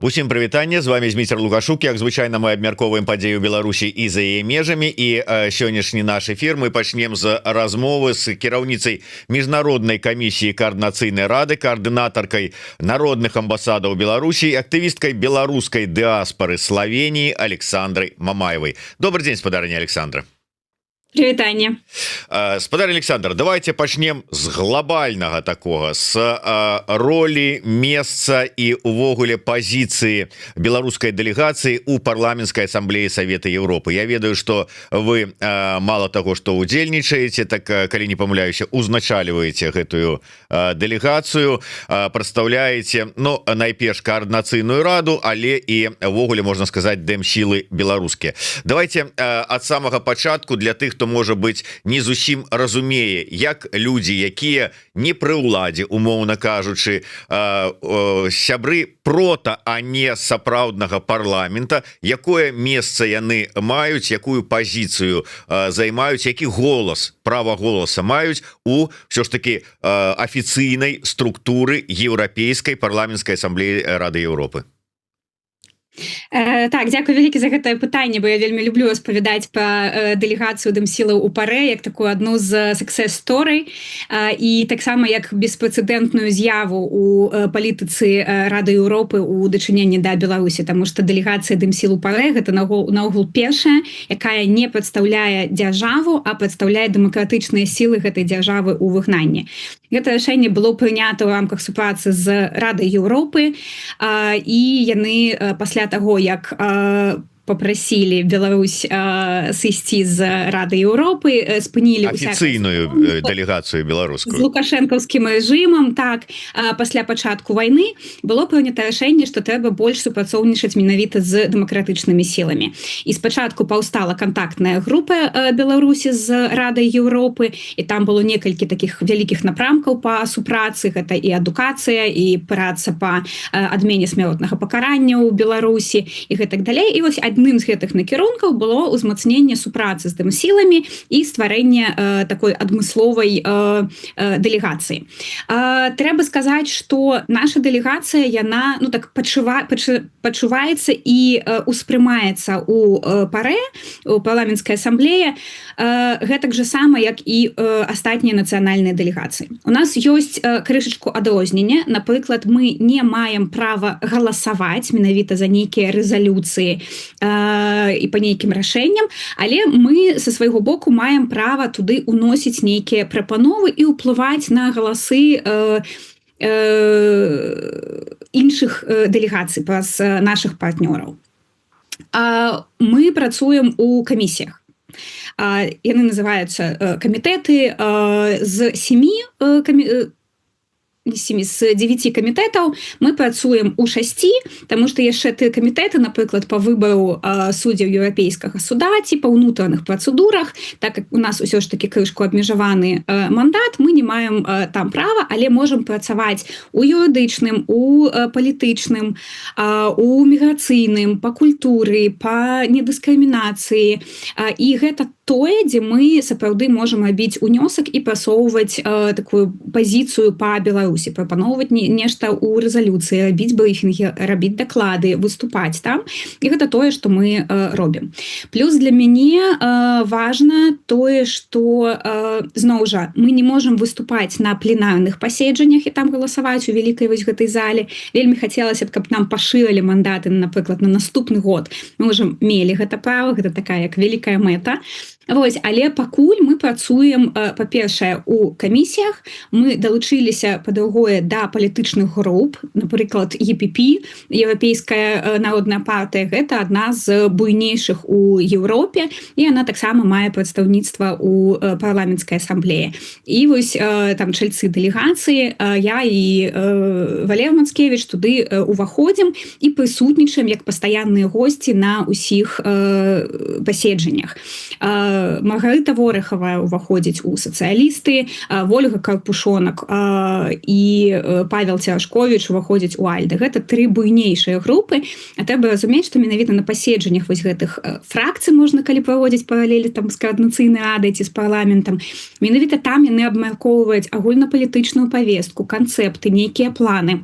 Усім прывітанне, з вами Зміцер Лукашук. Як звычайна, мы абмяркоўваем падзею Беларусі і за яе межамі, і сённяшні наш эфір мы пачнем з размовы з кіраўніцай міжнароднай камісіі каардынацыйнай рады, каардынатаркай народных амбасадаў Беларусі, актывісткай беларускай дыаспары Славеніі Александрай Мамаевай. Добрый дзень, спадарыня Александра. Прывітанне. Спадар Александр, давайте пачнем з глобальнага такога, з ролі, месца і увогуле пазіцыі беларускай дэлегацыі у парламенцкай асамблеі Савета Европы. Я ведаю, што вы мало таго, што удзельнічаеце, так, калі не памыляюся, узначальваеце гэтую дэлегацыю, прадстаўляеце, ну, найперш каардынацыйную раду, але і увогуле, можна сказаць, дэмсілы беларускія. Давайте ад самага пачатку для тых, хто можа быць не зусім разумее, як людзі, якія не пры ўладзе, умоўна кажучы, сябры прота, а не сапраўднага парламента, якое месца яны маюць, якую пазіцыю займаюць, які голас, права голаса маюць у ўсё ж таки афіцыйнай структуры еўрапейскай парламенцкай асамблеі Рады Еўропы. Так, дзякую вялікі за гэтае пытанне, бо я вельмі люблю распавядаць пра дэлегацыю дэмсілаў у парэ як такую адну з success-story і таксама як беспрэцэдэнтную з'яву у палітыцы Рады Еўропы у дачыненні да Беларусі, таму што дэлегацыя дэмсіл у парэ гэта наогул першая, якая не прадстаўляе дзяржаву, а прадстаўляе дэмакратычныя сілы гэтай дзяржавы ў выгнанні. Гэта рашэнне было прынята ў рамках супрацы з Радай Еўропы, і яны пасля таго, як попросили Беларусь сысці з Рады Еўропы, спынілі афіцыйную дэлегацыю беларускую. З лукашэнкаўскім рэжымам, так, пасля пачатку вайны было прынята рашэнне, што трэба больш супрацоўнічаць менавіта з дэмакратычнымі сіламі. І спачатку паўстала кантактная група Беларусі з Радай Еўропы, і там было некалькі такіх вялікіх напрамкаў па супрацы, гэта і адукацыя, і праца па адмене смяротнага пакарання ў Беларусі, і гэтак далей. І вось адным з гэтых накірункаў было ўзмацненне супрацы з дэмсіламі і стварэнне такой адмысловай дэлегацыі. Трэба сказаць, што наша дэлегацыя, яна, ну, так пачуваецца і успрымаецца у парэ, у парламенцкай асамблеі, гэтак жа сама, як і астатнія нацыянальныя дэлегацыі. У нас ёсць крышачку адрознення. Напрыклад, мы не маем права галасаваць менавіта за нейкія рэзалюцыі і па нейкім рашэнням, але мы са свайго боку маем права туды уносіць нейкія прапановы і ўплываць на галасы іншых дэлегацый праз нашых партнёраў. Мы працуем у камісіях. Яны называюцца камітэты з 9 камітэтаў. Мы працуем у 6, таму што яшчэ ты камітэты, напрыклад, па выбару суддзяў еўрапейскага суда ці па ўнутраных працэдурах, так як у нас усё ж такі крышку абмежаваны мандат, мы не маем там права, але можам працаваць у юрыдычным, у палітычным, у міграцыйным, па культуры, па недыскрымінацыі. І гэта тое, дзе мы сапраўды можам рабіць унёсак і прасоўваць такую пазіцыю па Беларусі, прапаноўваць нешта ў рэзалюцыі, рабіць брыфінгі, рабіць даклады, выступаць там. І гэта тое, што мы робім. Плюс для мяне важна тое, што зноў жа мы не можам выступаць на пленарных паседжаннях і там галасаваць у вялікай вось гэтай зале. Вельмі хацелася б, каб нам пашырылі мандаты, напрыклад, на наступны год. Мы ўжо мелі гэта права, гэта такая як вялікая мэта. Вось, але пакуль мы працуем, па-першае, у камісіях, мы далучыліся, па-другое, да палітычных груп, напрыклад, ЕПП, Еўрапейская народная партыя, гэта адна з буйнейшых у Еўропе, і яна таксама мае прадстаўніцтва ў парламенцкай асамблеі. І вось там чальцы дэлегацыі, я і Валер Мацкевіч туды уваходзім і прысутнічаем як пастаянныя госці на ўсіх паседжаннях. Маргарыта Ворахава уваходзіць у сацыялісты, Вольга Карпушонак і Павел Цяжковіч уваходзіць у Альды. Гэта 3 буйнейшыя групы. А трэба разумець, што менавіта на паседжаннях вось гэтых фракцый можна калі праводзіць паралелі там з каардынацыйнай радай ці з парламентам. Менавіта там яны абмяркоўваюць агульнапалітычную павестку, канцэпты, нейкія планы.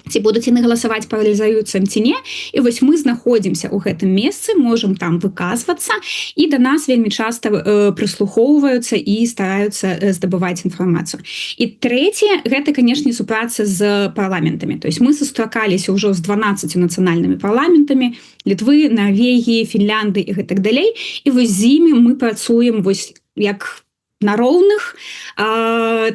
ці будуць яны галасаваць па рэзалюцыям ці не. І вось мы знаходзімся ў гэтым месцы, можам там выказвацца, і да нас вельмі часта прыслухоўваюцца і стараюцца здабываць інфармацыю. І трэцяе, гэта, канешне, супраца з парламентамі. То есть мы сустракаліся ўжо з 12 нацыянальнымі парламентамі Літвы, Нарвегіі, Фінляндыі і гэтак далей. І вось з імі мы працуем вось як на роўных,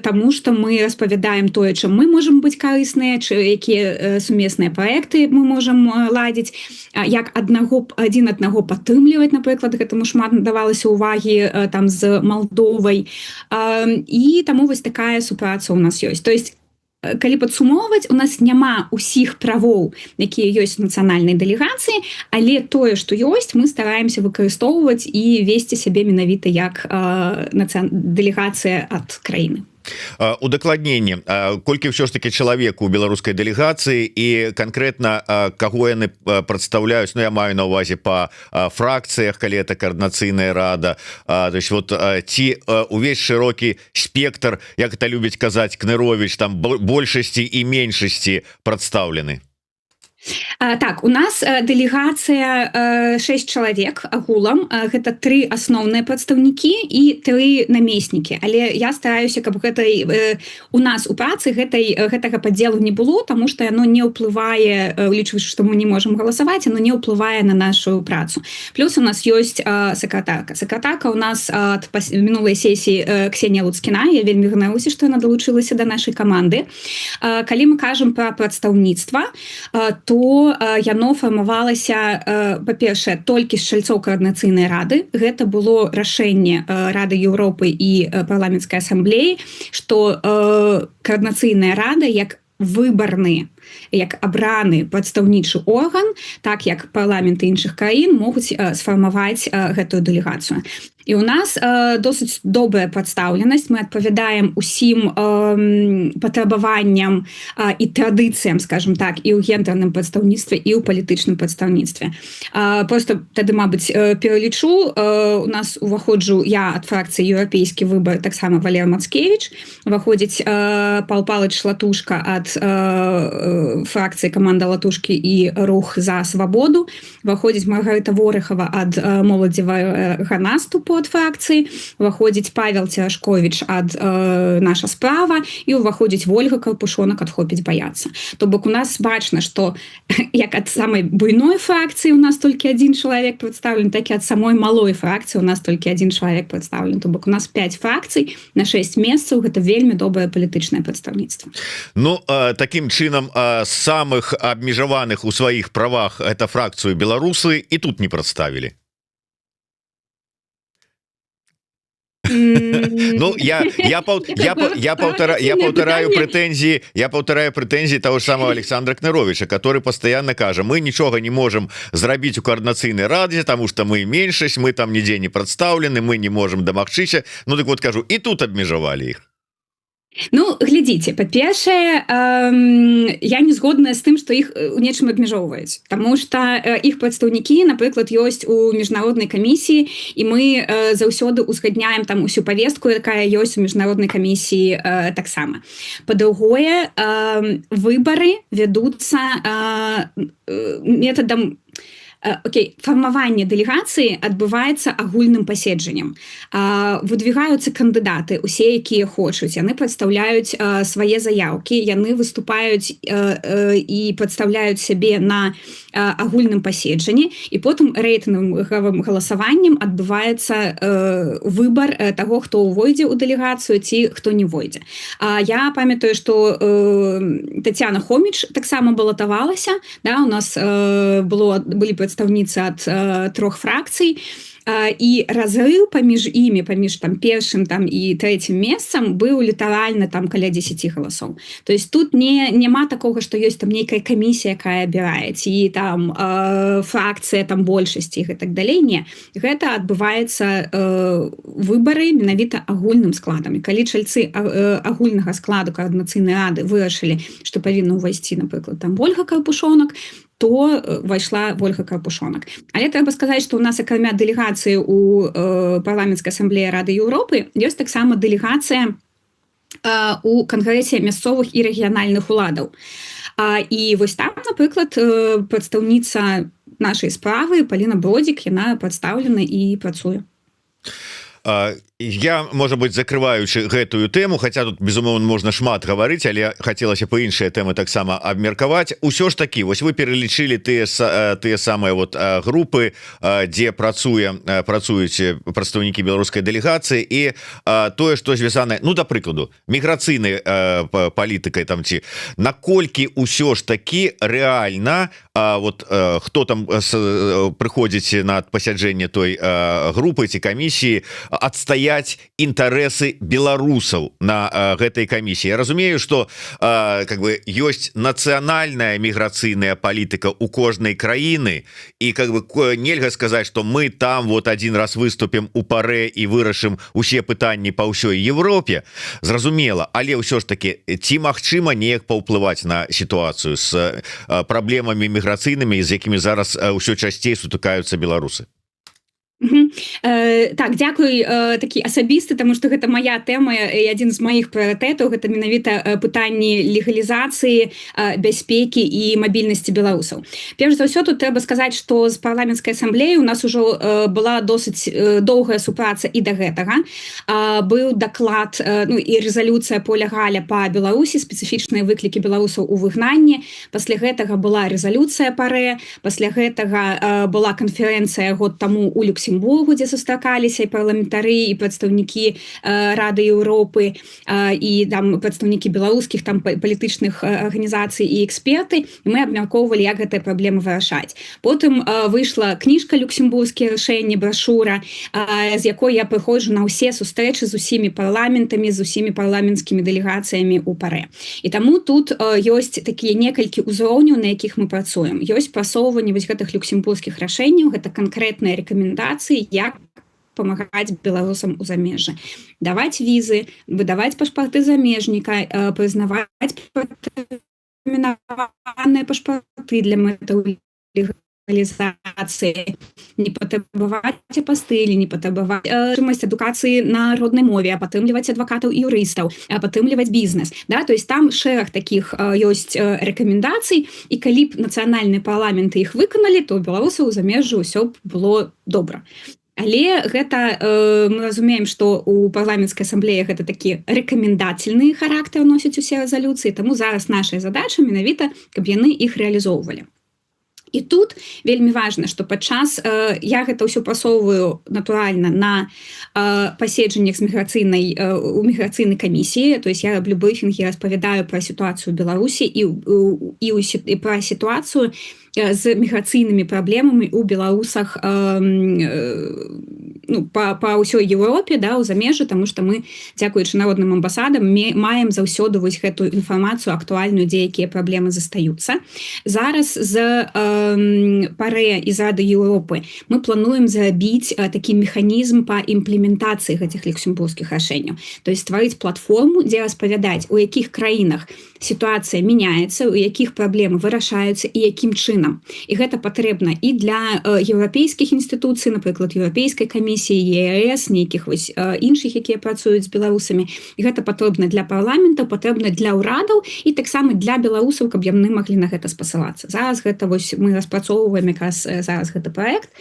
таму што мы распавядаем тое, чым мы можам быць карысныя, якія сумесныя праекты мы можам ладзіць, як адзін аднаго падтрымліваць, напрыклад, гэтаму шмат надавалася ўвагі там з Малдовай. І таму вось такая супраца ў нас ёсць. То есть калі падсумоўваць, у нас няма ўсіх правоў, якія ёсць у нацыянальнай дэлегацыі, але тое, што ёсць, мы стараемся выкарыстоўваць і весці сябе менавіта як дэлегацыя ад краіны. Удакладненне, колькі ўсё ж таки чалавек у беларускай дэлегацыі і канкрэтна каго яны прадстаўляюць, ну я маю на ўвазе па фракцыях, калі это каардынацыйная рада, то есть вот ці увесь шырокі спектр, як это любіць казаць Кныровіч, там большасці і меншасці прадстаўлены. Так, у нас дэлегацыя 6 чалавек агулам, гэта 3 асноўныя прадстаўнікі і 3 намеснікі, але я стараюся, каб у нас у працы гэтага падзелу не было, таму што яно не ўплывае, улічваючы, што мы не можам галасаваць, яно не ўплывае на нашу працу. Плюс у нас ёсць сакратарка. Сакратарка у нас ад мінулай сесіі Ксенія Луцкіна, я вельмі ганаруся, што яна далучылася да нашай каманды. Калі мы кажам пра прадстаўніцтва, то яно фармавалася, па-першае, толькі з чальцоў каардынацыйнай рады. Гэта было рашэнне Рады Еўропы і парламенцкай асамблеі, што каардынацыйная рада як выбарны, як абраны прадстаўнічы орган, так як парламенты іншых краін могуць сфармаваць гэтую дэлегацыю. І у нас досыць добрая прадстаўленасць, мы адпавядаем усім патрабаванням і традыцыям, скажем так, і ў гендерным прадстаўніцтве, і ў палітычным прадстаўніцтве. Просто тады, мабыць, пералічу, у нас уваходжу я ад фракцыі «Еўрапейскі выбар», таксама Валер Мацкевіч, уваходзіць Пал Палыч Латушка ад фракцыі «Каманда Латушкі» і «Рух за свабоду», уваходзіць Маргарыта Ворыхава ад «Моладзевага наступу» ад фракцыі, уваходзіць Павел Церашковіч ад «Наша справа» і уваходзіць Вольга Карпушонак ад «Хопіць баяцца». То бок у нас бачна, што як ад самай буйной фракцыі у нас толькі адзін чалавек прадстаўлен, так і ад самой малой фракцыі у нас толькі адзін чалавек прадстаўлен. То бок у нас 5 фракцый на 6 месцаў, гэта вельмі добрае палітычнае прадстаўніцтва. Ну, такім чынам, самых абмежаваных у сваіх правах это фракцыю беларусы і тут не прадставілі. Ну, я паўтараю прэтэнзіі того ж самого Александра Кныровича, который постоянно кажа, мы нічога не можем зрабіць у каардынацыйнай радзе, тому что мы меншасць, мы там нідзе не прадстаўлены, мы не можем дамагчыся. Ну так вот кажу, і тут абмежавалі іх. Ну, глядзіце, па-першае, я не згодная з тым, што іх у нечым абмяжоўваюць, таму што іх прадстаўнікі, напрыклад, ёсць у міжнароднай камісіі, і мы заўсёды узгадняем там усю павестку, якая ёсць у міжнароднай камісіі таксама. Па-другое, выбары вядуцца метадам фармаванне дэлегацыі адбываецца агульным паседжаннем. Выдвигаюцца кандыдаты, усе, якія хочуць. Яны прадстаўляюць свае заяўкі, яны выступаюць і прадстаўляюць сябе на агульным паседжанні, і потым рэйтынгавым галасаваннем адбываецца выбар таго, хто ўвойдзе ў дэлегацыю ці хто не войдзе. Я памятаю, што Тацяна Хоміч таксама балатавалася, да, у нас былі прадстаўніцы ад 3 фракцый, і разрыў паміж імі, паміж там першым там і трэцім месцам быў літаральна там каля 10 галасоў. То есть тут няма такога, што ёсць там нейкая камісія, якая абірае, ці там фракцыя там большасці і так далей. Не, гэта адбываецца выбары менавіта агульным складам. І калі чальцы агульнага складу каардынацыйнай рады вырашылі, што павінна ўвайсці, напрыклад, там Вольга Карпушонак, то вайшла Вольга Карпушонак. Але трэба сказаць, што ў нас акрамя дэлегацыі ў парламенцкай асамблеі Рады Еўропы ёсць таксама дэлегацыя у кангрэсе мясцовых і рэгіянальных уладаў. І вось там, напрыклад, прадстаўніца нашай справы Паліна Бродзік, яна прадстаўлена і працуе. Я, можа быть, закрываючы гэтую тэму, хотя тут безумоўна можна шмат гаварыць, але хацелася па іншыя тэмы таксама абмеркаваць. Усё ж такі, вось вы пералічылі тыя самыя вот групы, дзе працуюць прадстаўнікі беларускай дэлегацыі, і тое, што звязанае, ну, да прыкладу, міграцыйнай палітыкай там, ці наколькі ўсё ж такі рэальна, вот хто там прыходзіць на пасяджэнне той групы ці камісіі, адстаяць інтарэсы беларусаў на гэтай камісіі. Я разумею, што как бы ёсць нацыянальная міграцыйная палітыка у кожнай краіны, і как бы нельга сказаць, што мы там вот один раз выступім у парэ і вырашым усе пытанні па ўсёй Европе. Зразумела, але ўсё ж таки, ці магчыма неяк паўплываць на сітуацыю з праблемамі міграцыйнымі, з якімі зараз ўсё часцей сутыкаюцца беларусы? Так, дзякуй, такі асабісты, таму што гэта моя тэма і адзін з маіх прыярытэтаў, гэта менавіта пытанні легалізацыі, бяспекі і мабільнасці беларусаў. Перш за ўсё, тут трэба сказаць, што з парламенцкай асамблеі у нас ужо была досыць доўгая супраца і да гэтага. Быў даклад, ну, і рэзалюцыя Поля Галя па Беларусі, спецыфічныя выклікі беларусаў у выгнанні. Пасля гэтага была рэзалюцыя парэ, пасля гэтага была канферэнцыя год таму у Люксембургу, дзе сустракаліся і парламентары, і прадстаўнікі Рады Еўропы, і там прадстаўнікі беларускіх там палітычных арганізацый і эксперты. І мы абмяркоўвалі, як гэтыя праблемы вырашаць. Потым выйшла кніжка «Люксембургскія рашэнні», брашура, з якой я прыходжу на ўсе сустрэчы з усімі парламентамі, з усімі парламенцкімі дэлегацыямі ў парэ. І таму тут ёсць такія некалькі ўзроўняў, на якіх мы працуем. Ёсць прасоўванне вось гэтых люксембургскіх рашэнняў, гэта канкрэтныя рэкамендацыі, як памагаць беларусам у замежжы. Даваць візы, выдаваць пашпарты замежніка, прызнаваць тэрмінаваныя пашпарты для мэтаў легалізацыі, не патрабаваць апастылі, не патрабаваць магчымасць адукацыі на роднай мове, падтрымліваць адвакатаў і юрыстаў, падтрымліваць бізнес. Да? То есть там шэраг такіх ёсць рэкамендацый, і калі б нацыянальныя парламенты іх выканалі, то беларусаў у замежжы ўсё б было добра. Але гэта мы разумеем, што у парламенцкай асамблеі гэта такі рэкамендацыйны характар носяць усе рэзалюцыі, таму зараз нашая задача менавіта, каб яны іх рэалізоўвалі. І тут вельмі важна, што падчас, я гэта ўсё прасоўваю натуральна на паседжаннях з міграцыйнай камісіі, то есть я раблю брыфінгі, распавядаю пра сітуацыю ў Беларусі і пра сітуацыю з міграцыйнымі праблемамі ў беларусах па ўсёй Еўропе, да, у замежжы, таму што мы, дзякуючы народным амбасадам, маем заўсёды вось гэтую інфармацыю актуальную, дзе якія праблемы застаюцца. Зараз з парэ і з Рады Еўропы мы плануем зрабіць такі механізм па імплементацыі гэтых люксембургскіх рашэнняў. То есть стварыць платформу, дзе распавядаць, у якіх краінах сітуацыя мяняецца, у якіх праблемы вырашаюцца і якім чынам. І гэта патрэбна і для еўрапейскіх інстытуцый, напрыклад, еўрапейскай камісіі, ЕС, нейкіх вось іншых, якія працуюць з беларусамі. І гэта патрэбна для парламентаў, патрэбна для ўрадаў і таксама для беларусаў, каб яны маглі на гэта спасылацца. Зараз гэта вось мы распрацоўваем якраз зараз гэты праект.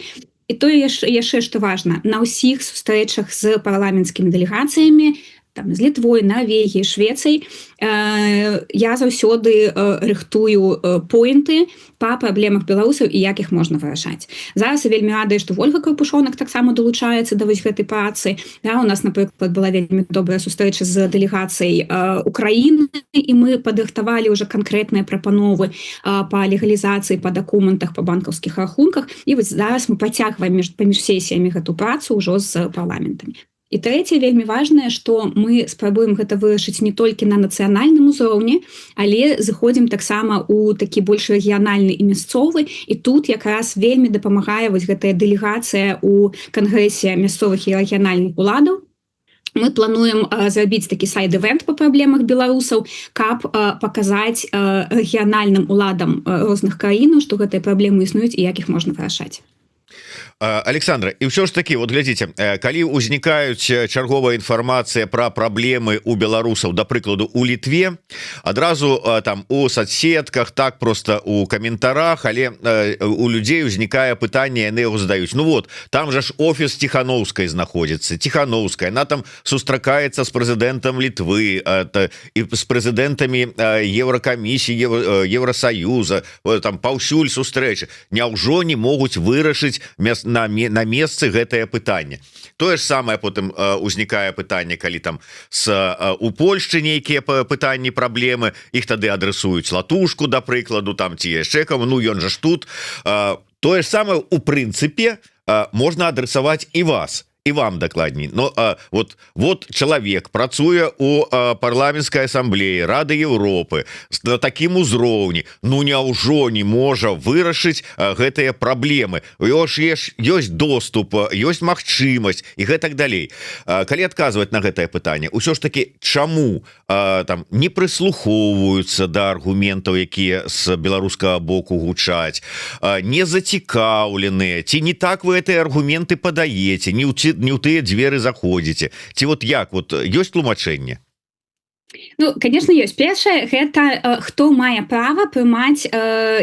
І тое яшчэ, што важна, на ўсіх сустрэчах з парламенцкімі дэлегацыямі, там, з Літвой, Нарвегіяй, Швецыяй, я заўсёды рыхтую поінты па праблемах беларусаў і як іх можна вырашаць. Зараз я вельмі радая, што Вольга Карпушонак таксама далучаецца да вось гэтай працы. Да, у нас, напрыклад, была вельмі добрая сустрэча з дэлегацыяй Украіны, і мы падрыхтавалі ўжо канкрэтныя прапановы па легалізацыі, па дакументах, па банкаўскіх рахунках. І вось зараз мы працягваем паміж сесіямі гэту працу ўжо з парламентамі. І трэцяе, вельмі важнае, што мы спрабуем гэта вырашыць не толькі на нацыянальным узроўні, але зыходзім таксама ў такі больш рэгіянальны і мясцовы. І тут якраз вельмі дапамагае вось гэтая дэлегацыя ў кангрэсе мясцовых і рэгіянальных уладаў. Мы плануем зрабіць такі сайд-івент па праблемах беларусаў, каб паказаць рэгіянальным уладам розных краінаў, што гэтыя праблемы існуюць і як іх можна вырашаць. Александра, і ўсё ж таки, вот глядзіце, калі ўзнікаюць чарговая інфармацыя пра праблемы у беларусаў, да прыкладу у Літве, адразу там у соцсетках, так просто у каментарах, але у людзей узнікае пытанне, яны яго задаюць. Ну вот, там жа ж офіс Тихановскай знаходзіцца, Тихановская, она там сустракаецца з прэзідэнтам Літвы і з прэзідэнтамі Еўракамісіі, Еўросаюза, там паўсюль сустрэчы. Няўжо не могуць вырашыць на месцы гэтае пытанне? Тое ж самае потым узнікае пытанне, калі там у Польшчы нейкія пытанні, праблемы, іх тады адресуюць Латушку, да прыкладу, там ці яшчэ кому, ну ён жа ж тут. Тое ж самае у прынцыпе можна адресаваць і вас, і вам дакладней. Но вот чалавек працуе у парламенцкай асамблеі Рады Еўропы на такім узроўні, ну няўжо не можа вырашыць гэтыя праблемы? Ёсць доступ, ёсць магчымасць і гэтак далей. Калі адказваць на гэтае пытанне, усё ж таки чаму там не прыслухоўваюцца да аргументаў, якія з беларускага боку гучаць, не зацікаўленыя, ці не так вы гэтыя аргументы падаеце, не ў тыя дзверы заходзіце, ці вот як, вот ёсць тлумачэнне? Ну, конечно, ёсць. Першае, гэта хто мае права прымаць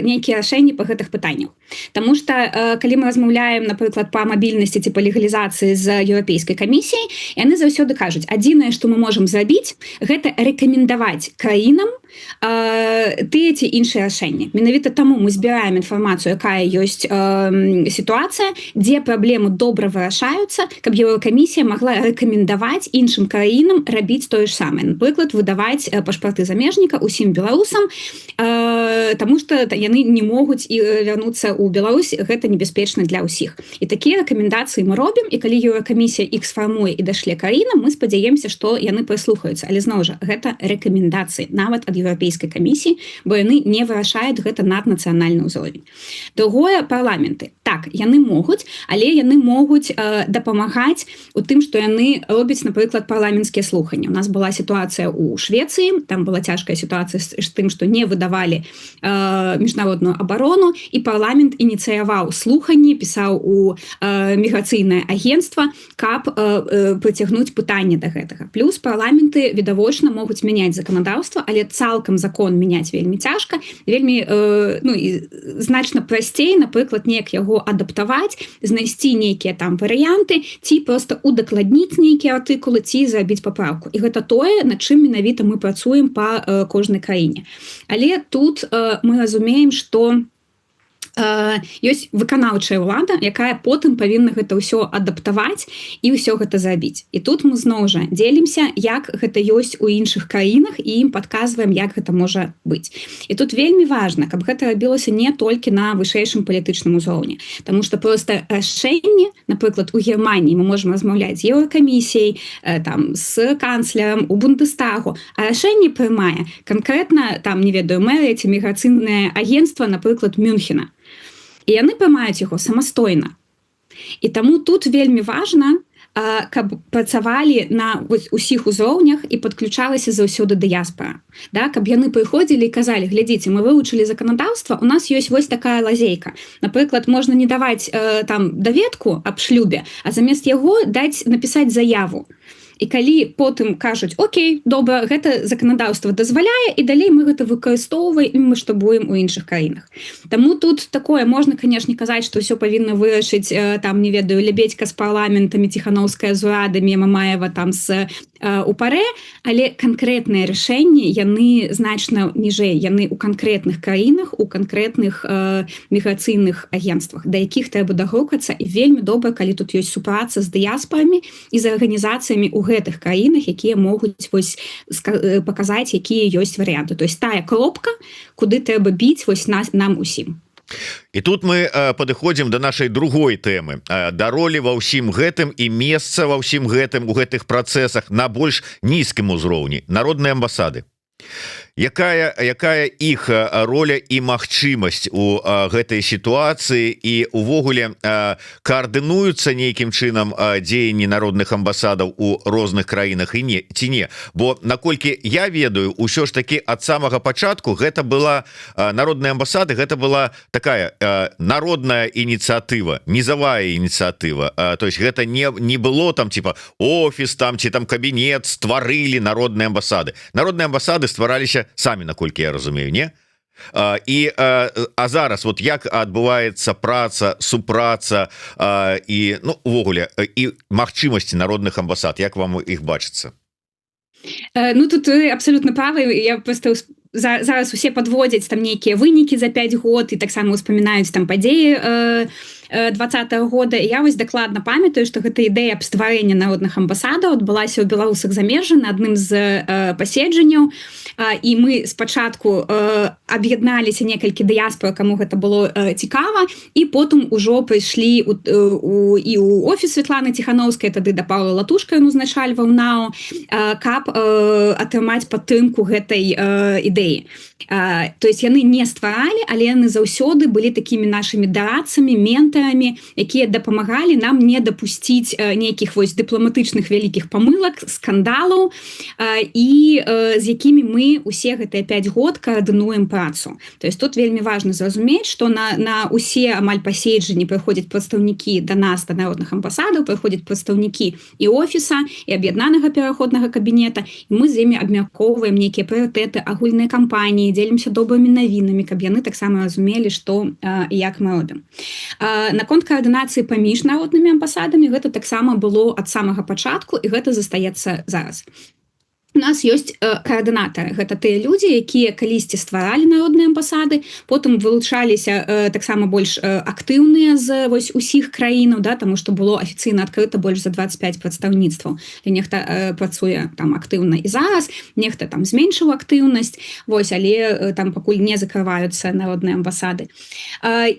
нейкія рашэнні па гэтых пытаннях. Таму што, калі мы размаўляем, напрыклад, па мабільнасці ці па легалізацыі з Еўрапейскай камісіяй, яны заўсёды кажуць, адзінае, што мы можам зрабіць, гэта рэкамендаваць краінам тыя ці іншыя рашэнні. Менавіта таму мы збіраем інфармацыю, якая ёсць сітуацыя, дзе праблемы добра вырашаюцца, каб Еўракамісія магла рэкамендаваць іншым краінам рабіць тое ж самае. Напрыклад, выдаваць пашпарты замежніка ўсім беларусам, таму што яны не могуць і вярнуцца ў Беларусь, гэта небяспечна для ўсіх. І такія рэкамендацыі мы робім, і калі Еўракамісія іх сфармуе і дашле краінам, мы спадзяемся, што яны прыслухаюцца. Але зноў жа, гэта рэкамендацыі, нават ад Еўрапейскай камісіі, бо яны не вырашаюць гэта наднацыянальны ўзровень. Другое, парламенты. Так, яны могуць, але яны могуць дапамагаць у тым, што яны робяць, напрыклад, парламенцкія слуханні. У нас была сітуацыя у Швецыі, там была цяжкая сітуацыя з тым, што не выдавалі міжнародную абарону, і парламент ініцыяваў слуханні, пісаў у міграцыйнае агенцтва, каб прыцягнуць пытанне да гэтага. Плюс парламенты відавочна могуць мяняць заканадаўства, але цалкам закон мяняць вельмі цяжка, вельмі значна прасцей, напрыклад, неяк яго адаптаваць, знайсці нейкія там варыянты, ці проста удакладніць нейкія артыкулы, ці зрабіць папраўку. І гэта тое, над чым менавіта мы працуем па кожнай краіне. Але тут мы разумеем, што ёсць выканаўчая ўлада, якая потым павінна гэта ўсё адаптаваць і ўсё гэта зрабіць. І тут мы зноў жа дзелімся, як гэта ёсць у іншых краінах, і ім падказваем, як гэта можа быць. І тут вельмі важна, каб гэта рабілася не толькі на вышэйшым палітычным узроўні, таму што проста рашэнне, напрыклад, у Германіі мы можам размаўляць з Еўракамісіяй, там з канцлерам, у Бундестагу, а рашэнне прымае канкрэтна там, не ведаю, мэрыя ці міграцыйнае агенцтва, напрыклад, Мюнхена. І яны прымаюць яго самастойна. І таму тут вельмі важна, каб працавалі на усіх узроўнях і падключалася заўсёды дыяспара. Да? Каб яны прыходзілі і казалі, глядзіце, мы вывучылі заканадаўства, у нас ёсць вось такая лазейка. Напрыклад, можна не даваць там даведку аб шлюбе, а замест яго напісаць заяву. І калі потым кажуць, окей, добра, гэта заканадаўства дазваляе, і далей мы гэта выкарыстоўваем і маштабуем у іншых краінах. Таму тут такое, можна, канешне, казаць, што ўсё павінна вырашыць, там, не ведаю, Лебедька з парламентамі, Тихановская з урадамі, Мамаева там з УПАРЭ, але канкрэтныя рашэнні, яны значна ніжэй, яны ў канкрэтных краінах, у канкрэтных міграцыйных агенцтвах, да якіх трэба дагрукацца, і вельмі добра, калі тут ёсць супраца з дыяспарамі і з арганізацыямі ў гэтых краінах, якія могуць паказаць, якія ёсць варыянты. То есть тая кропка, куды трэба біць нам усім. І тут мы падыходзім да нашай другой тэмы, да ролі ва ўсім гэтым і месца ва ўсім гэтым у гэтых працэсах на больш нізкім узроўні, народныя амбасады. якая іх роля і магчымасць у гэтай сітуацыі і увогуле каардынуюцца нейкім чынам дзеянні народных амбасадаў у розных краінах і не ці не, бо наколькі я ведаю, усё ж таки ад самага пачатку гэта была народная амбасады, гэта была такая народная ініцыятыва, низавая ініцыятыва, то есть гэта не было там типа офіс там ці там кабінет стварылі народныя амбасады. Народныя амбасады ствараліся самі, наколькі я разумею, не? А зараз вот як адбываецца праца, супраца і ну увогуле і магчымасці народных амбасад, як вам іх бачыцца? Ну тут вы абсолютно правы, я просто зараз усе подводзяць там нейкія вынікі за 5 год і таксама успамінаюць там падзеі 20-го года. І я вось дакладна памятаю, што гэта ідэя аб стварэння народных амбасадаў адбылася ў беларусах за межы на адным з паседжанняў, і мы спачатку аб'ядналіся некалькі дыяспор, каму гэта было цікава, і потым ужо прыйшлі і ў офіс Светланы Ціхановскай, тады да Паўла Латушка ён узначальваў НАО, каб атрымаць падтрымку гэтай ідэі. То есть яны не стваралі, але яны заўсёды былі такімі нашымі дарадцамі, ментарамі, якія дапамагалі нам не дапусціць нейкіх вось дыпламатычных вялікіх памылак, скандалаў, і з якімі мы усе гэтыя 5 год каардынуем працу. То есть тут вельмі важна зразумець, што на усе амаль паседжанні прыходзяць прадстаўнікі да нас, да народных амбасадаў, прыходзяць прадстаўнікі і офіса, і аб'яднанага пераходнага кабінета, і мы з імі абмяркоўваем нейкія прыорытэты, агульныя кампаніі, дзелімся добрымі навінамі, каб яны таксама разумелі, што і як мы робім. Наконт каардынацыі паміж народнымі амбасадамі гэта таксама было ад самага пачатку, і гэта застаецца зараз. У нас ёсць каардынатары, гэта тыя людзі, якія калісьці стваралі народныя амбасады, потым вылучаліся таксама больш актыўныя з вось усіх краінаў, да, таму што было афіцыйна адкрыта больш за 25 прадстаўніцтваў. Нехта працуе там актыўна і зараз, нехта там зменшыў актыўнасць, вось, але там пакуль не закрываюцца народныя амбасады.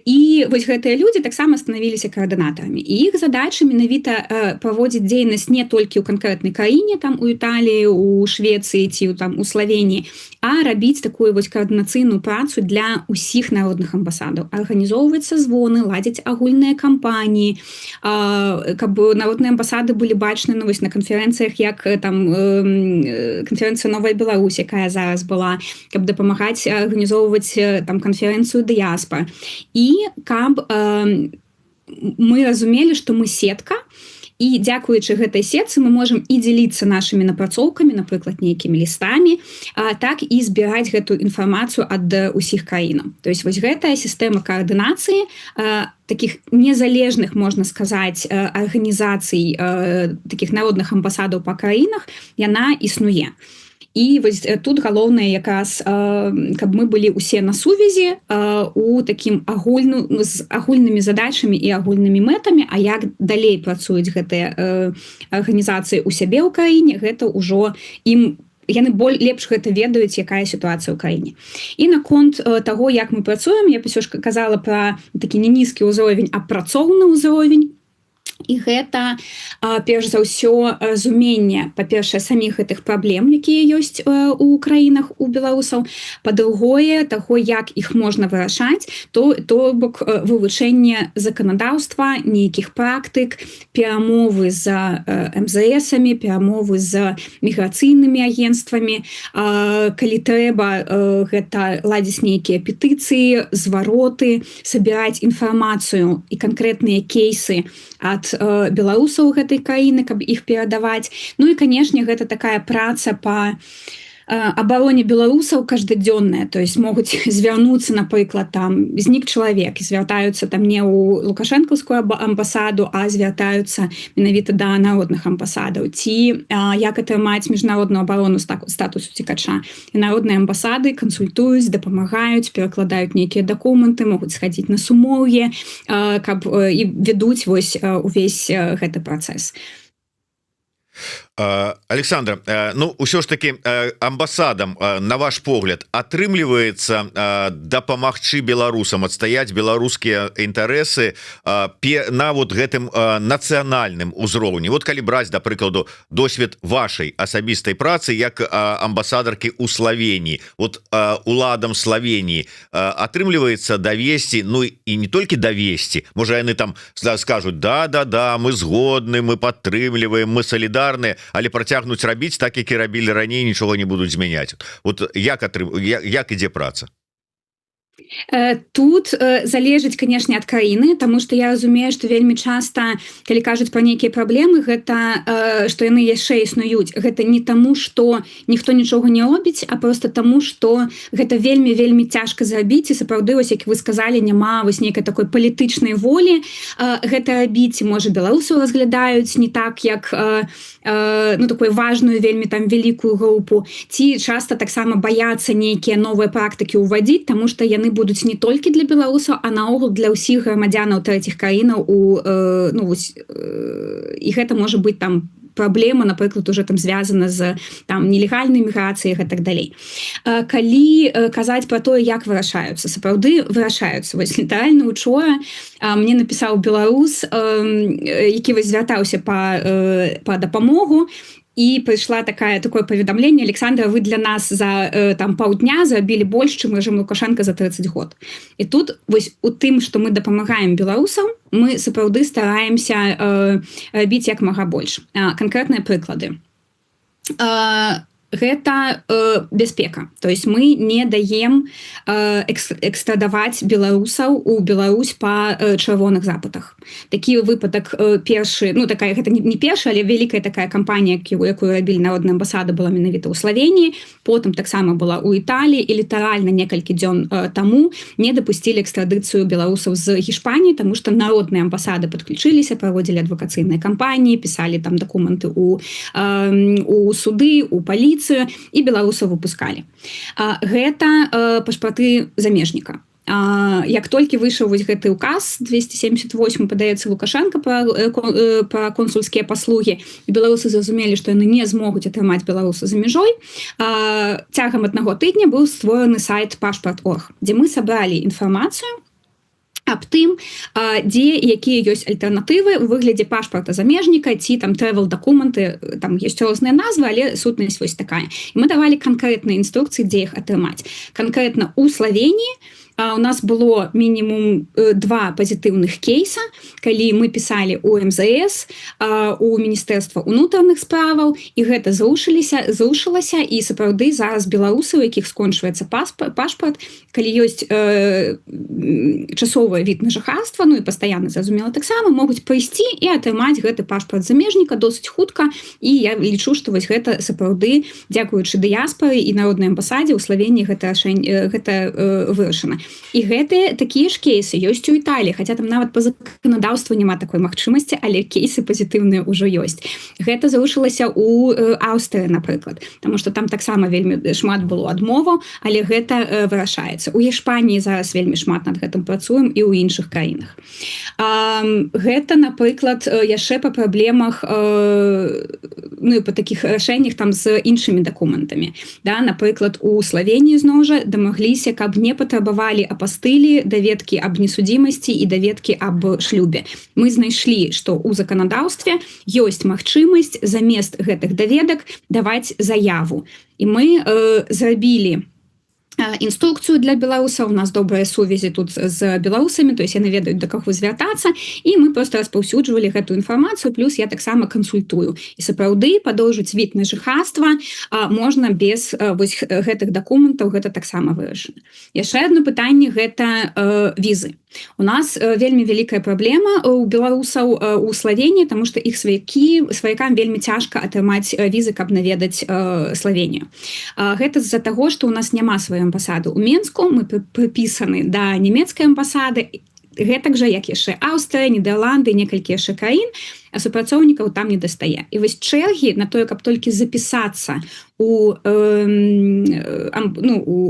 І вось гэтыя людзі таксама станавіліся каардынатарамі. І іх задача менавіта праводзіць дзейнасць не толькі ў канкрэтнай краіне, там у Італіі, у Швецыі ці там у Славенії, а рабіць такую вось каардынацыйную працу для усіх народных амбасадаў, арганізоўваць звоны, ладзіць агульныя кампаніі, каб народныя амбасады былі бачны вось на канферэнцыях, як там канферэнцыя Новая Беларусь, якая зараз была, каб дапамагаць арганізоўваць там канферэнцыю дыяспор. І каб мы разумелі, што мы сетка, і дзякуючы гэтай сетцы мы можам і дзеліцца нашымі напрацоўкамі, напрыклад, нейкімі лістамі, так і збіраць гэтую інфармацыю ад усіх краінаў. То есть вось гэтая сістэма каардынацыі такіх незалежных, можна сказаць, арганізацый такіх народных амбасадаў па краінах, яна існуе. І вось тут галоўнае якраз, каб мы былі ўсе на сувязі у такім з агульнымі задачамі і агульнымі мэтамі, а як далей працуюць гэтыя арганізацыі ў сябе ў краіне, гэта ўжо ім яны лепш гэта ведаюць, якая сітуацыя ў краіне. І наконт таго, як мы працуем, я ўсё ж казала пра такі не нізкі ўзровень, а працоўны ўзровень. І гэта, перш за ўсё, разуменне, па-першае, саміх гэтых праблем, якія ёсць у краінах у беларусаў, па-другое, таго, як іх можна вырашаць, то бок вывучэнне заканадаўства, нейкіх практык, перамовы з МЗСамі, перамовы з міграцыйнымі агенцтвамі, калі трэба, гэта ладзіць нейкія петыцыі, звароты, сабіраць інфармацыю і канкрэтныя кейсы ад беларусаў гэтай краіны, каб іх перадаваць. Ну і, канешне, гэта такая праца па абароне беларусаў каждадзённая, то есть могуць звярнуцца, напрыклад, там знік чалавек, звяртаюцца там не ў лукашэнкаўскую амбасаду, а звяртаюцца менавіта да народных амбасадаў, ці як атрымаць міжнародную абарону статусу цікача. І народныя амбасады кансультуюць, дапамагаюць, перакладаюць нейкія дакументы, могуць схадзіць на сумоўе, каб і вядуць вось увесь гэты працэс. Александр, ну ўсё ж таки амбасадам, на ваш погляд, атрымліваецца дапамагчы беларусам адстаяць беларускія інтарэсы на вот гэтым нацыянальным узроўні? Вот калі браць, да прыкладу, досвед вашай асабістай працы як амбасадаркі ў Славении, вот уладам Славении атрымліваецца давесці, ну і не толькі давесці, можа яны там скажуць да, мы згодны, мы падтрымліваем, мы салідарныя, але працягнуць рабіць так, як і рабілі раней, нічога не будуць змяняць. Вот як ідзе праца? Тут залежыць, канешне, ад краіны, таму што я разумею, што вельмі часта, калі кажуць пра нейкія праблемы, гэта што яны яшчэ існуюць. Гэта не таму, што ніхто нічога не робіць, а проста таму, што гэта вельмі цяжка зрабіць, і сапраўды, вось як вы сказалі, няма вось нейкай такой палітычнай волі гэта рабіць. Можа, беларусаў разглядаюць не так, як ну, такую важную, вельмі там вялікую групу, ці часта таксама баяцца нейкія новыя практыкі ўвадзіць, таму што яны будуць не толькі для беларусаў, а наогул для ўсіх грамадзянаў трэціх краінаў і гэта можа быць там праблема, напрыклад, уже там звязана з там нелегальнай міграцыяй і так далей. Калі казаць пра тое, як вырашаюцца, сапраўды вырашаюцца. Вось літаральна учора мне напісаў беларус, які вось звяртаўся па дапамогу, і прыйшла такое паведамленне: Александра, вы для нас за там паўдня зрабілі больш, чым рэжым Лукашенко за 30 год. І тут вось у тым, што мы дапамагаем беларусам, мы сапраўды стараемся рабіць як мага больш. Канкрэтныя прыклады. Гэта бяспека. То есть мы не даем экстрадаваць беларусаў у Беларусь па чырвоных запытах. Такі выпадак першы, ну такая, гэта не перша, але вялікая такая кампанія, якую рабілі народная амбасада, была менавіта ў Славении, потым таксама была ў Італіі, і літаральна некалькі дзён таму не дапусцілі экстрадыцыю беларусаў з Гішпаніі, таму што народныя амбасады падключыліся, праводзілі адвакацыйныя кампаніі, пісалі там дакументы у суды, у паліцыю, і беларусаў выпускалі. Гэта пашпарты замежніка. Як толькі выйшаў вось гэты указ 278, падаецца, Лукашенко пра консульскія паслугі, і беларусы зразумелі, што яны не змогуць атрымаць беларуса за мяжой, цягам 1 тыдня быў створаны сайт Pashport.org, дзе мы сабралі інфармацыю аб тым, дзе якія ёсць альтэрнатывы ў выглядзе пашпарта замежніка ці там трэвел-дакументы, там ёсць розныя назвы, але сутнасць вось такая. І мы давалі канкрэтныя інструкцыі, дзе іх атрымаць. Канкрэтна ў Славении у нас было мінімум 2 пазітыўных кейса, калі мы пісалі у МЗС, у Міністэрства ўнутраных справаў, і гэта зрушылася, і сапраўды зараз беларусы, у якіх скончваецца пашпарт, калі ёсць часовы від на жыхарства, ну і пастаянна, зразумела, таксама могуць прыйсці і атрымаць гэты пашпарт замежніка досыць хутка, і я лічу, што вось гэта сапраўды, дзякуючы дыяспары і народнай амбасадзе ў Славении гэта вырашана. І гэтыя такія ж кейсы ёсць у Італіі, хаця там нават па заканадаўству няма такой магчымасці, але кейсы пазітыўныя ўжо ёсць. Гэта зарушылася ў Аўстрыі, напрыклад, таму што там таксама вельмі шмат было адмоваў, але гэта вырашаецца. У Іспаніі зараз вельмі шмат над гэтым працуем, і ў іншых краінах. Гэта, напрыклад, яшчэ па праблемах, ну і па такіх рашэннях там з іншымі дакументамі. Да, напрыклад, у Славении зноў жа дамагліся, каб не патрабавалі апастылі, даведкі аб несудзімасці і даведкі аб шлюбе. Мы знайшлі, што ў заканадаўстве ёсць магчымасць замест гэтых даведак даваць заяву. І мы зрабілі інструкцыю для беларусаў, у нас добрыя сувязі тут з беларусамі, то есть яны ведаюць, да каго звяртацца, і мы просто распаўсюджвалі гэтую інфармацыю, плюс я таксама кансультую. І сапраўды падоўжыць від на жыхарства можна без вось гэтых дакументаў, гэта таксама вырашана. Яшчэ одно пытанне – гэта візы. У нас вельмі вялікая праблема у беларусаў у Славении, таму што іх сваякам вельмі цяжка атрымаць візы, каб наведаць Славению. Гэта з-за таго, што у нас няма сваёй амбасады ў Менску, мы прыпісаны да нямецкай амбасады, гэтак жа, як яшчэ Аўстрыя, Нідерланды, некалькі яшчэ краін, а супрацоўнікаў там не дастае. І вось чэргі на тое, каб толькі запісацца у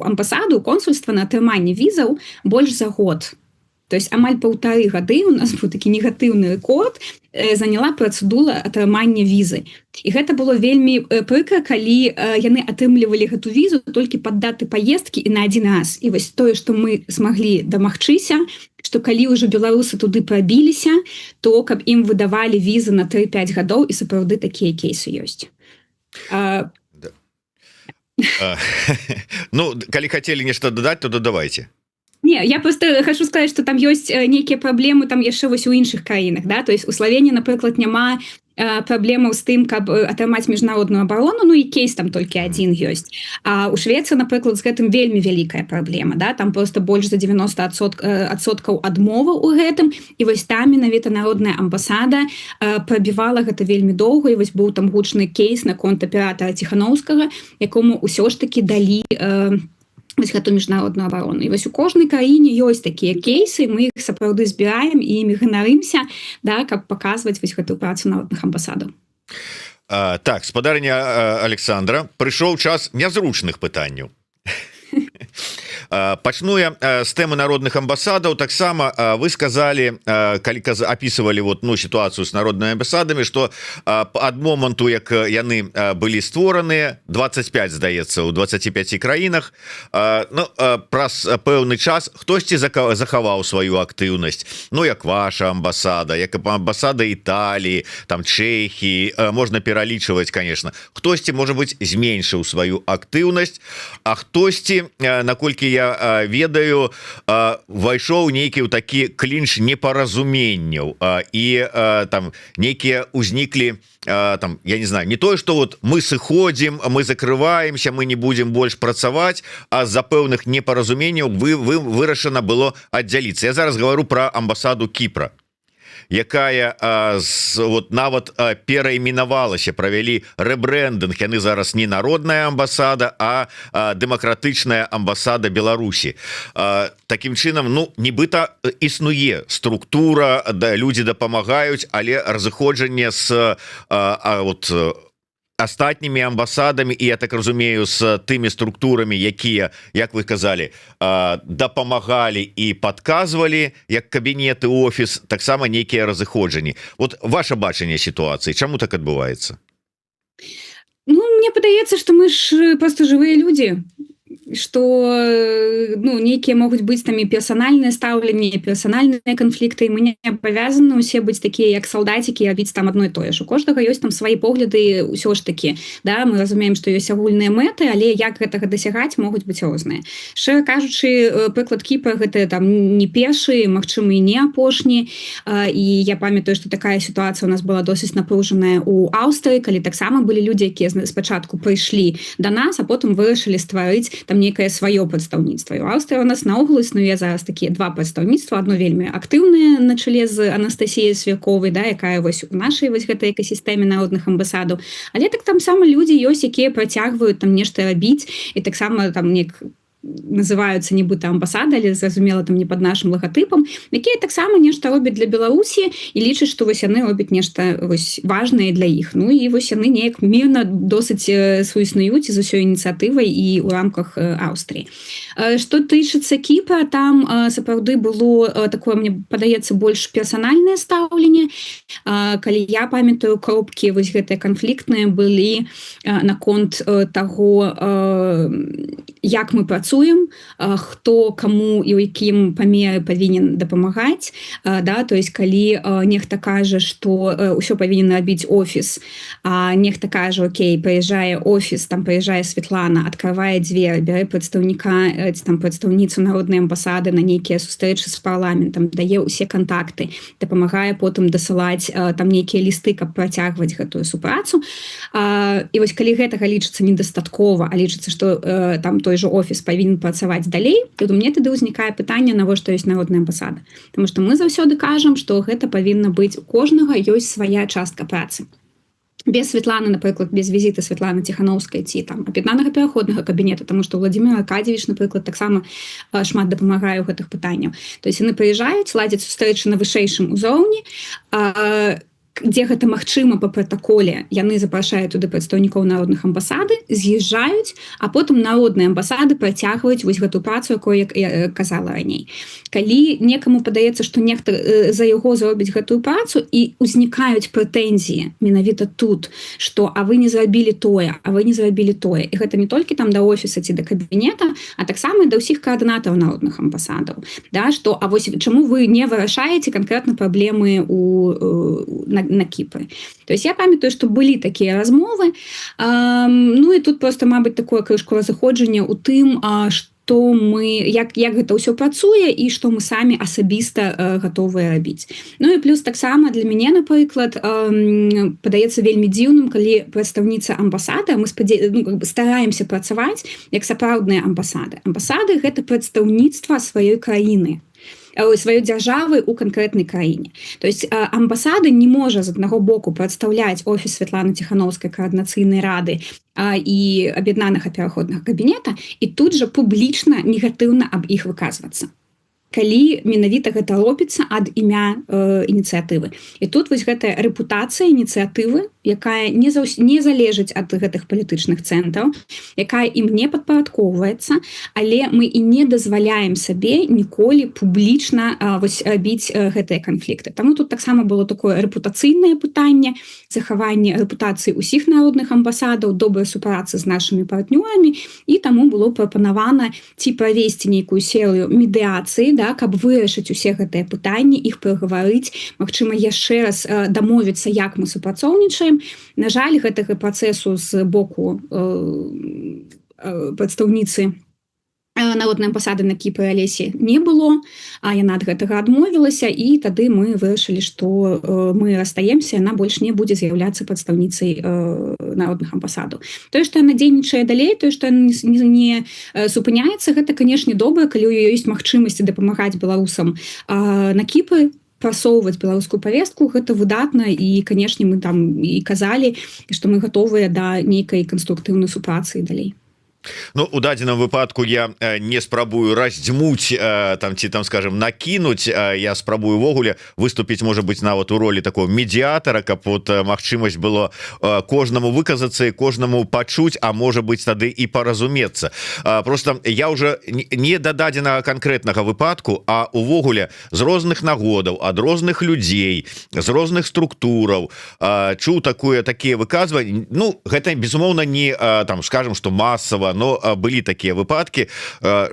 амбасаду, у консульства на атрыманне візаў больш за год. То есть амаль 1,5 гады у нас быў такі негатыўны рэкорд, заняла працэдура атрымання візы. І гэта было вельмі прыкра, калі яны атрымлівалі гэту візу толькі пад даты паездкі і на адзін раз. І вось тое, што мы змаглі дамагчыся, што калі ўжо беларусы туды прабіліся, то каб ім выдавалі візы на 3-5 гадоў, і сапраўды такія кейсы ёсць. Ну, калі хацелі нешта дадаць, то дадавайце. Не, я просто хочу сказать, что там есть некие проблемы там яшчэ вось у іншых краінах, да, то есть у Словении, напрыклад, няма праблемаў з тым, каб атрымаць міжнародную абарону, ну і кейс там толькі адзін ёсць. А у Швецыі, напрыклад, з гэтым вельмі вялікая праблема, да, там просто больш за 90% адмоваў у гэтым, і вось там менавіта народная амбасада прабівала гэта вельмі доўга, і вось быў там гучны кейс наконт аператара Ціханаўскага, якому ўсё ж таки далі вось гэту міжнародную абарону. І вось у кожнай краіне ёсць такія кейсы, мы іх сапраўды збіраем і імі ганарымся, да, каб паказваць вось гэтую працу народных амбасадаў. Так, спадарня Александра, прыйшоў час нязручных пытанняў. Пачну я з тэмы народных амбасадаў. Таксама вы сказалі, калі апісывалі вот, ну, сітуацыю з народнымі амбасадамі, што ад моманту, як яны былі створаныя, 25, здаецца, у 25 краінах, ну, праз пэўны час хтосьці захаваў сваю актыўнасць, ну, як ваша амбасада, як амбасада Італіі, там Чэхіі, можна пералічваць, конечно. Хтосьці, можа быць, зменшыў сваю актыўнасць, а хтосьці, наколькі я ведаю, вайшоў нейкі ў такі клінч непаразуменняў, і там нейкія ўзніклі, там, я не знаю, не тое, што вот мы сыходзім, мы закрываемся, мы не будзем больш працаваць, а з-за пэўных непаразуменняў вырашана было аддзяліцца. Я зараз гавару пра амбасаду Кіпра, якая вот нават перайменавалася, правялі рэбрэндынг. Яны зараз не народная амбасада, а дэмакратычная амбасада Беларусі. Такім чынам, ну, нібыта існуе структура, да, людзі дапамагаюць, але разыходжанне з вот астатнімі амбасадамі, і я так разумею, з тымі структурамі, якія, як вы казалі, дапамагалі і падказвалі, як кабінеты, офіс, таксама нейкія разыходжанні. Вот ваше бачанне сітуацыі, чаму так адбываецца? Ну, мне падаецца, што мы ж просто жывыя людзі, што, ну, нейкія могуць быць там і персанальныя стаўленні, персанальныя канфлікты, і мы не абавязаны ўсе быць такія, як салдацікі, рабіць там адно і тое ж. У кожнага ёсць там свае погляды, ўсё ж такі, да, мы разумеем, што ёсць агульныя мэты, але як гэтага дасягаць, могуць быць розныя. Шчыра кажучы, прыклад Кіпра гэта там не першы, магчыма, і не апошні, і я памятаю, што такая сітуацыя у нас была досыць напружаная ў Аўстрыі, калі таксама былі людзі, якія спачатку прыйшлі да нас, а потым вырашылі стварыць там некае сваё прадстаўніцтва. І ў Аўстрыі у нас наогул існуе зараз такія два прадстаўніцтва, адно вельмі актыўнае на чале з Анастасіяй Свяковай, да, якая вось у нашай вось гэтай экасістэме народных амбасадаў. Але так там сама людзі ёсць, якія працягваюць там нешта рабіць, і таксама там называюцца нібыта амбасады, але зразумела там не пад нашым лагатыпам, якія таксама нешта робяць для Беларусі і лічаць, што вось яны робяць нешта вось важнае для іх. Ну і вось яны неяк мірна досыць суіснуюць з усёй ініцыятывай і ў рамках Аўстрыі. Што тычыцца Кіпра, там сапраўды было такое, мне падаецца, больш персанальнае стаўленне. Калі я памятаю, кропкі вось гэтыя канфліктныя былі наконт таго, як мы працуем, хто каму і ў якім памеры павінен дапамагаць, да, то есть калі нехта кажа, што ўсё павінен рабіць офіс, а нехта кажа, окей, прыязджае офіс, там прыязджае Светлана, адкрывае дзверы, бярэ прадстаўніка, там прадстаўніцу народнай амбасады на нейкія сустрэчы з парламентам, дае ўсе кантакты, дапамагае потым дасылаць там нейкія лісты, каб працягваць гэтую супрацу. І вось калі гэтага лічыцца недастаткова, а лічыцца, што там той же офіс павінен працаваць далей, то мне тады ўзнікае пытанне, навошта ёсць народная амбасада. Таму што мы заўсёды кажам, што гэта павінна быць, у кожнага ёсць свая частка працы. Без Светланы, напрыклад, без візіты Светланы Ціханаўскай ці там аб'яднанага пераходнага кабінета, таму што Владзімір Аркадзевіч, напрыклад, таксама шмат дапамагае ў гэтых пытанняў. То есть яны прыязджаюць, ладзяць сустрэчы на вышэйшым узроўні, дзе гэта магчыма па пратаколе, яны запрашаюць туды прадстаўнікоў народных амбасады, з'язджаюць, а потым народныя амбасады працягваюць вось гэту працу, якую я казала раней. Калі некаму падаецца, што нехта за яго зробіць гэтую працу і ўзнікаюць прэтэнзіі менавіта тут, што а вы не зрабілі тое, а вы не зрабілі тое. І гэта не толькі там да офіса ці да кабінета, а таксама і да ўсіх каардынатаў народных амбасадаў. Да, што, а вось чаму вы не вырашаеце канкрэтна праблемы на Кіпры. То есть я памятаю, што былі такія размовы. Ну і тут просто, мабыць, такое крышку разыходжанне ў тым, што мы, як гэта ўсё працуе і што мы самі асабіста гатовыя рабіць. Ну і плюс таксама для мяне, напрыклад, падаецца вельмі дзіўным, калі прадстаўніца амбасады, мы стараемся працаваць як сапраўдныя амбасады. Амбасады – гэта прадстаўніцтва сваёй краіны, сваёй дзяржавы ў канкрэтнай краіне. То есть амбасада не можа з аднаго боку прадстаўляць офіс Святланы Ціханаўскай каардынацыйнай рады і аб'яднанага пераходнага кабінета і тут жа публічна негатыўна аб іх выказвацца, калі менавіта гэта робіцца ад імя ініцыятывы. І тут вось гэтая рэпутацыя ініцыятывы, якая не залежыць ад гэтых палітычных цэнтраў, якая ім не падпарадкоўваецца, але мы і не дазваляем сабе ніколі публічна рабіць гэтыя канфлікты. Таму тут таксама было такое рэпутацыйнае пытанне, захаванне рэпутацыі ўсіх народных амбасадаў, добрая супраца з нашымі партнёрамі, і таму было прапанавана ці правесці нейкую серыю медыяцыі, да, каб вырашыць усе гэтыя пытанні, іх прагаварыць, магчыма, яшчэ раз дамовіцца, як мы супрацоўнічаем. На жаль, гэтага працэсу з боку прадстаўніцы народнай амбасады на Кіпры Алесі не было, а яна ад гэтага адмовілася, і тады мы вырашылі, што мы расстаемся, яна больш не будзе з'яўляцца прадстаўніцай народных амбасадаў. Тое, што яна дзейнічае далей, тое, што яна не супыняецца, гэта, канешне, добра, калі ў ёй ёсць магчымасці дапамагаць беларусам на Кіпры, прасоўваць беларускую павестку, гэта выдатна, і, канешне, мы там і казалі, што мы гатовыя да нейкай канструктыўнай супрацы далей. Ну, у дадзеным выпадку я не спрабую раздзьмуць там ці там, скажем, накінуць, я спрабую увогуле выступіць, можа быць, нават у ролі такого медыятара, каб вот магчымасць было кожнаму выказацца і кожнаму пачуць, а можа быць тады і паразумецца. Просто я уже не да дадзенага канкрэтнага выпадку, а увогуле з розных нагодаў, ад розных людзей, з розных структураў чуў такія выказванні. Ну, гэта, безумоўна, не там, скажем, што масава, но былі такія выпадкі,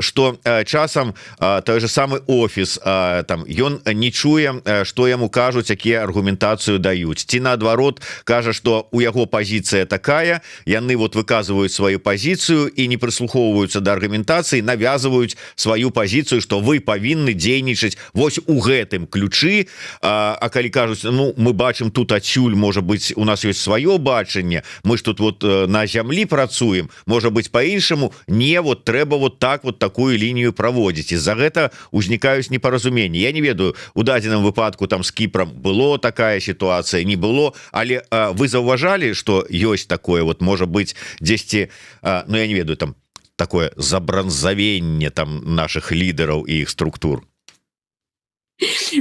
што часам той же самы офіс там ён не чуе, што яму кажуць, якія аргументацыю даюць, ці наадварот кажа, што у яго пазіцыя такая, яны вот выказваюць сваю пазіцыю і не прыслухоўваюцца да аргументацыі, навязваюць сваю пазіцыю, што вы павінны дзейнічаць вось у гэтым ключы. А калі кажуць, ну, мы бачым тут адсюль, можа быць, у нас ёсць сваё бачанне, мы ж тут вот на зямлі працуем, можа быць, по-іншаму, не, вот трэба вот так вот такую лінію праводзіць. І за гэта узнікаюць непаразуменні. Я не ведаю, у дадзеным выпадку там з Кіпром было такая сітуацыя, не было, але вы заўважалі, што ёсць такое, вот можа быць дзесьці, ну я не ведаю, там такое забранзавенне там наших лідараў і іх структур.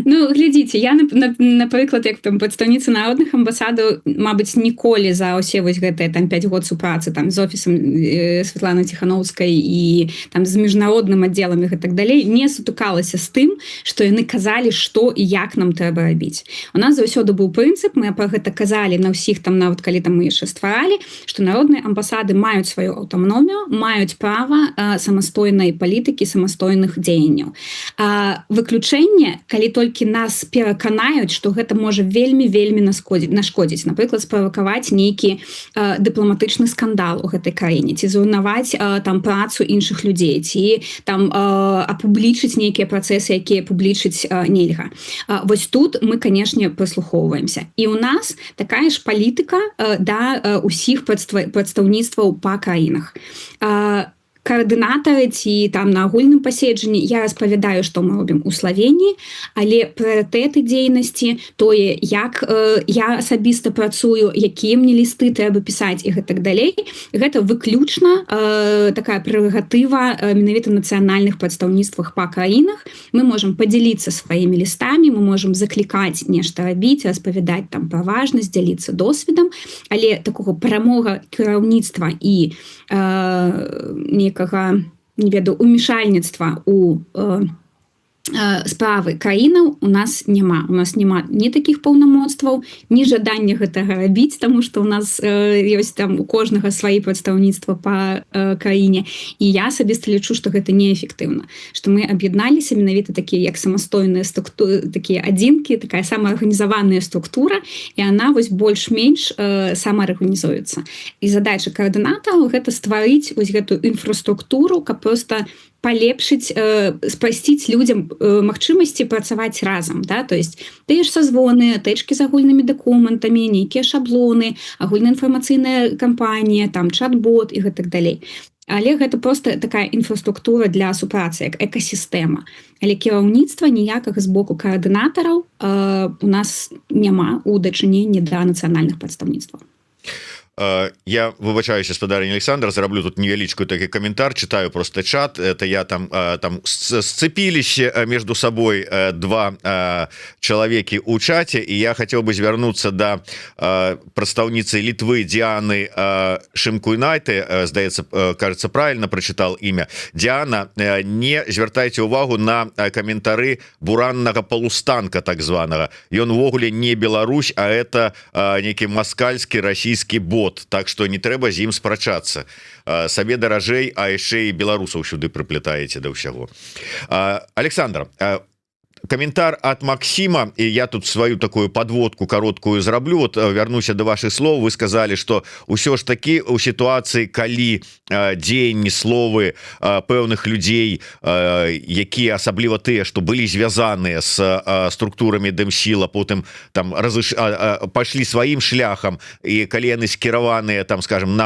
Ну, глядзіце, я, напрыклад, як там прадстаўніца народных амбасадаў, мабыць, ніколі за ўсе вось гэтыя там 5 год супрацы там з офісам Святланы Ціханаўскай і там з міжнародным аддзелам і так далей не сутыкалася з тым, што яны казалі, што і як нам трэба рабіць. У нас заўсёды быў прынцып, мы пра гэта казалі на ўсіх там, нават калі там мы яшчэ стваралі, што народныя амбасады маюць сваю аўтаномію, маюць права самастойнай палітыкі, самастойных дзеянняў. Выключэнне, калі толькі нас пераканаюць, што гэта можа вельмі нашкодзіць, напрыклад, справакаваць нейкі дыпламатычны скандал у гэтай краіне, ці зруйнаваць там працу іншых людзей, ці там апублічыць нейкія працэсы, якія публічыць нельга. Вось тут мы, канешне, прыслухоўваемся. І ў нас такая ж палітыка да ўсіх прадстаўніцтваў па краінах. координатары ці там на агульным паседжанні я распавядаю, што мы робім у Славенії, але прыярытэты дзейнасці, тое, як я асабіста працую, якія мне лісты трэба пісаць і гэтак далей, гэта выключна такая прерогатыва менавіта нацыянальных прадстаўніцтвах па краінах. Мы можам падзяліцца сваімі лістамі, мы можам заклікаць нешта рабіць, распавядаць там пра важнасць, дзяліцца досведам, але такога прамога кіраўніцтва і некага, не ведаю, умешальніцтва у справы краінаў у нас няма. У нас няма ні такіх паўнамоцтваў, ні жадання гэтага рабіць, таму што у нас ёсць там у кожнага свае прадстаўніцтва па краіне. І я асабіста лічу, што гэта неэфектыўна. Што мы аб'ядналіся менавіта такія як самастойныя структуры, такія адзінкі, такая самаарганізаваная структура, і яна вось больш-менш самаарганізуецца. І задача каардынатараў гэта стварыць вось гэтую інфраструктуру, каб проста палепшыць, спасціць людзям магчымасці працаваць разам, да? То есть тыя ж сазвоны, тэчкі з агульнымі дакументамі, нейкія шаблоны, агульная інфармацыйная кампанія, там чат-бот і гэтак далей. Але гэта проста такая інфраструктура для супрацы, як экасістэма. Але кіраўніцтва ніякага з боку каардынатараў у нас няма ў дачыненні да нацыянальных прадстаўніцтваў. Я выбачаюся, спадарня Александр, зараблю тут невялічкую такі каментар, читаю просто чат. Это я там сцепились между собой два человеки у чате, и я хотел бы звярнуцца до прадстаўніцы Литвы Дианы Шимкуйнайте, здаецца, кажется, правильно прочитал имя. Диана, не звяртайце увагу на каментары бураннага полустанка так званого. Ён увогуле не Беларусь, а это некі маскальскі расійскі бот. Так что не трэба з ім спрачацца. Сабе даражэй, а яшчэ і беларусаў сюды прыплятаеце да ўсяго. Александр, комментар от Максима, и я тут свою такую подводку короткую зраблю. Вот вернуся до ваших слов. Вы сказали, что ўсё ж таки у ситуации, калі дзеянні, словы пэўных людей, якія асабліва тыя, что были звязаныя с структурамі Дэмсіла, потым там пошли сваім шляхам, и калі яны скіраваныя, там, скажем,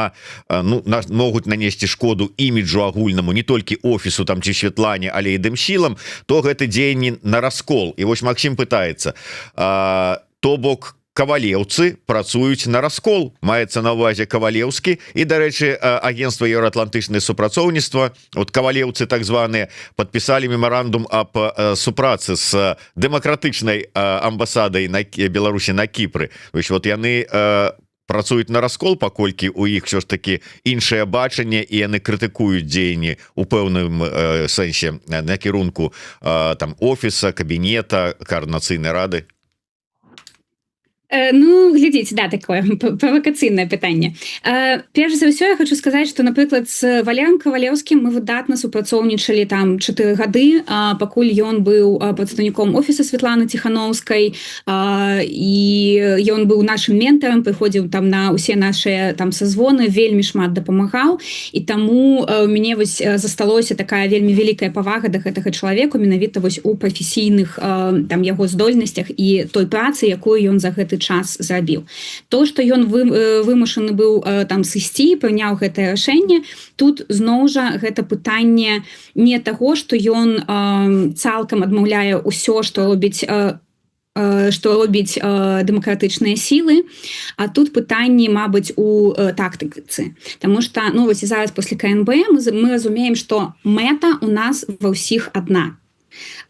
могуць нанесці шкоду іміджу агульнаму, не толькі офісу там ці Светлане, але і Дэмсілам, то гэты дзеянні на раскол. І вось Максим пытаецца, то бок кавалеўцы працуюць на раскол, маецца на увазе кавалеўскі. І, дарэчы, агентства еўраатлантычнае супрацоўніцтва, вот кавалеўцы так званыя, подписали меморандум об супрацы с дэмакратычнай амбасадай на Беларусі на Кіпры. Вот яны працуюць на раскол, паколькі у іх все ж таки іншае бачанне, і яны крытыкуюць дзеянні у пэўным сэнсе на кірунку там офіса, кабінета, координацыйнай рады. Ну, глядзіце, да, такое правакацыйнае пытанне. Перш за ўсё я хочу сказаць, што, напрыклад, з Валером Кавалеўскім мы выдатна супрацоўнічалі там 4 гады, пакуль ён быў прадстаўніком офіса Светланы Ціхановскай, і ён быў нашым ментарам, прыходзіў там на ўсе нашыя там сазвоны, вельмі шмат дапамагаў, і таму у мяне вось засталося такая вельмі вялікая павага да гэтага чалавека, менавіта вось у прафесійных там яго здольнасцях і той працы, якую ён за гэты час зрабіў. То, што ён вымушаны быў там сысці, прыняў гэтае рашэнне, тут зноў жа гэта пытанне не таго, што ён цалкам адмаўляе ўсё, што робіць дэмакратычныя сілы, а тут пытанне, мабыць, у тактыцы. Таму што, ну, вось і зараз пасля КНБ мы разумеем, што мэта у нас ва ўсіх адна.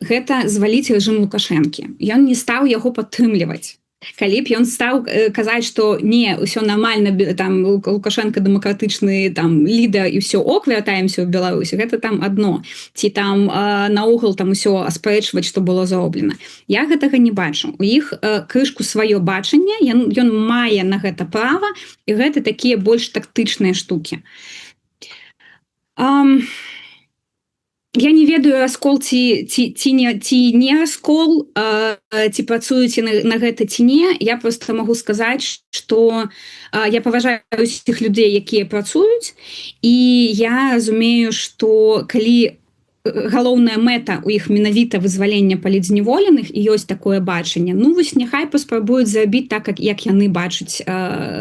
Гэта зваліць рэжым Лукашэнкі. Ён не стаў яго падтрымліваць. Калі б ён стаў казаць, што не, ўсё нармальна, там Лукашенко дэмакратычны там лідар і ўсё ок, вяртаемся ў Беларусь, гэта там адно. Ці там наогул там усё аспрэчваць, што было зроблена. Я гэтага не бачу. У іх крышку сваё бачанне, ён мае на гэта права, і гэта такія больш тактычныя штукі. Я не ведаю, раскол ці не раскол, ці працуюць на гэта ці не. Я просто магу сказаць, што я паважаю усіх людзей, якія працуюць, і я разумею, што калі галоўная мэта у іх менавіта вызвалення палітзняволеных і ёсць такое бачанне. Ну вось няхай паспрабуюць зрабіць так, як яны бачаць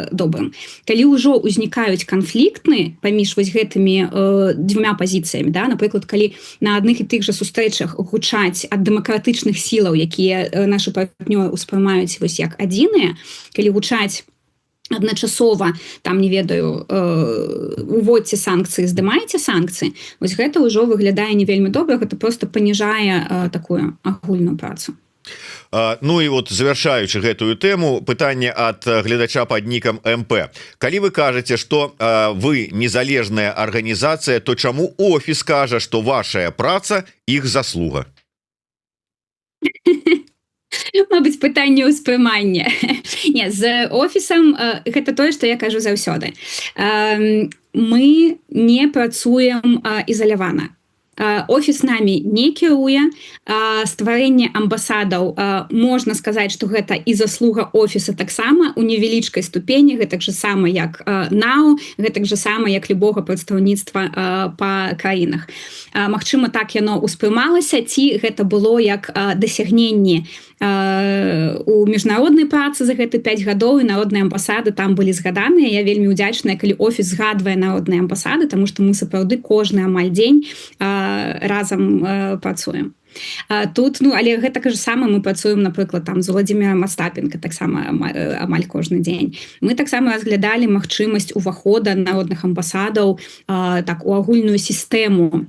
добрым. Калі ўжо ўзнікаюць канфліктны паміж вось гэтымі двумя пазіцыямі, да? Напрыклад, калі на адных і тых жа сустрэчах гучаць ад дэмакратычных сілаў, якія нашы партнёры ўспрымаюць вось як адзіныя, калі гучаць адначасова там не ведаю уводзьце санкцыі, здымаеце санкцыі, вось гэта ўжо выглядае не вельмі добра, гэта просто паніжае такую агульную працу. Ну і вот завяршаючы гэтую тэму, пытанне ад гледача пад нікам МП. Калі вы кажаце, што вы незалежная арганізацыя, то чаму офіс кажа, што вашая праца іх заслуга? Мабыць, пытанне ўспрымання. Не, з офісам гэта тое, што я кажу заўсёды. Мы не працуем ізалявана. Офіс намі не кіруе, стварэнне амбасадаў, можна сказаць, што гэта і заслуга офіса таксама у невялічкай ступені, гэтак жа сама як НАУ, гэтак жа сама як любога прадстаўніцтва па краінах. Магчыма, так яно ўспрымалася, ці гэта было як дасягненне у міжнароднай працы за гэты 5 гадоў, і народныя амбасады там былі згаданыя. Я вельмі ўдзячная, калі офіс згадвае народныя амбасады, таму што мы сапраўды кожны амаль дзень разам працуем. Тут, ну, але гэта ж сама мы працуем, напрыклад, там з Владимиром Остапенко таксама амаль кожны дзень. Мы таксама разглядалі магчымасць увахода народных амбасадаў так у агульную сістэму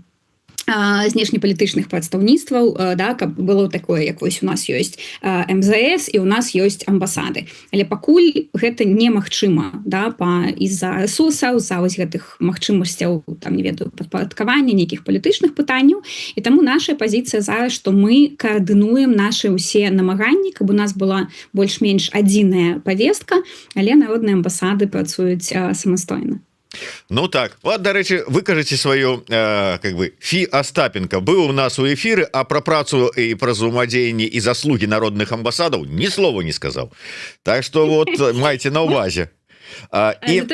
знешнепалітычных прадстаўніцтваў, да, каб было такое, як вось у нас ёсць МЗС і у нас ёсць амбасады. Але пакуль гэта немагчыма, да, з-за рэсурсаў, з-за вось гэтых магчымасцяў, там, не ведаю, падпарадкавання нейкіх палітычных пытанняў. І таму наша пазіцыя зараз, што мы каардынуем нашы ўсе намаганні, каб у нас была больш-менш адзіная павестка, але народныя амбасады працуюць самастойна. Ну так, вот, дарэчы, вы кажаце сваю как бы Фі Остапенко быў у нас у эфіры, а пра працу і пра ўзаемадзеянні і заслугі народных амбасадаў ні слова не сказаў. Так што вот майце на ўвазе.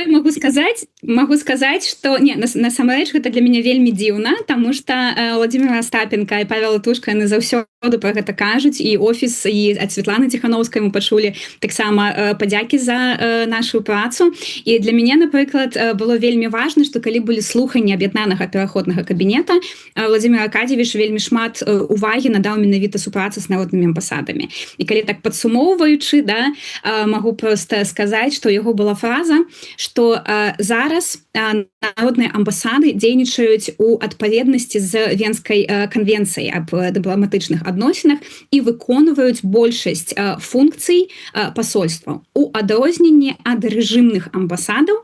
Могу сказать, что не, насамрэч гэта для мяне вельмі дзіўна, тому что Владимир Остапенко і Павел Тушка яны заўсёды про гэта кажуць, і офіс і ад Светланы Ціхановскай мы пачулі таксама падзякі за нашу працу. І для мяне, напрыклад, было вельмі важна, што калі былі слуханні аб'яднанага пераходнага кабінета, Владимир Аркадьевич вельмі шмат увагі надаў менавіта супрацы з народнымі амбасадамі. І калі так падсумоўваючы, да, могу просто сказаць, што яго была фраза, што зараз народныя амбасады дзейнічаюць у адпаведнасці з Венскай канвенцыяй аб дыпламатычных адносінах і выконваюць большасць функцый пасольстваў у адрозненні ад рэжымных амбасадаў,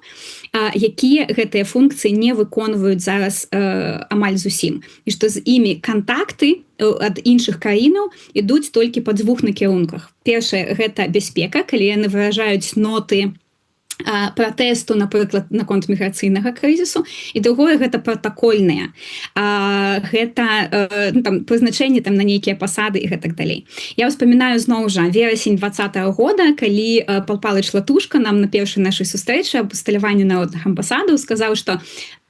якія гэтыя функцыі не выконваюць зараз амаль зусім. І што з імі кантакты ад іншых краінаў ідуць толькі па двух накірунках. Першае, гэта бяспека, калі яны выражаюць ноты пратэсту, напрыклад, наконт міграцыйнага крызісу, і другое, гэта пратакольныя. Гэта прызначэнне там на нейкія пасады і гэтак далей. Я ўспамінаю зноў жа верасень 2020 года, калі Пал Палыч Латушка нам на першай нашай сустрэчы аб усталяванні народных амбасадаў сказаў, што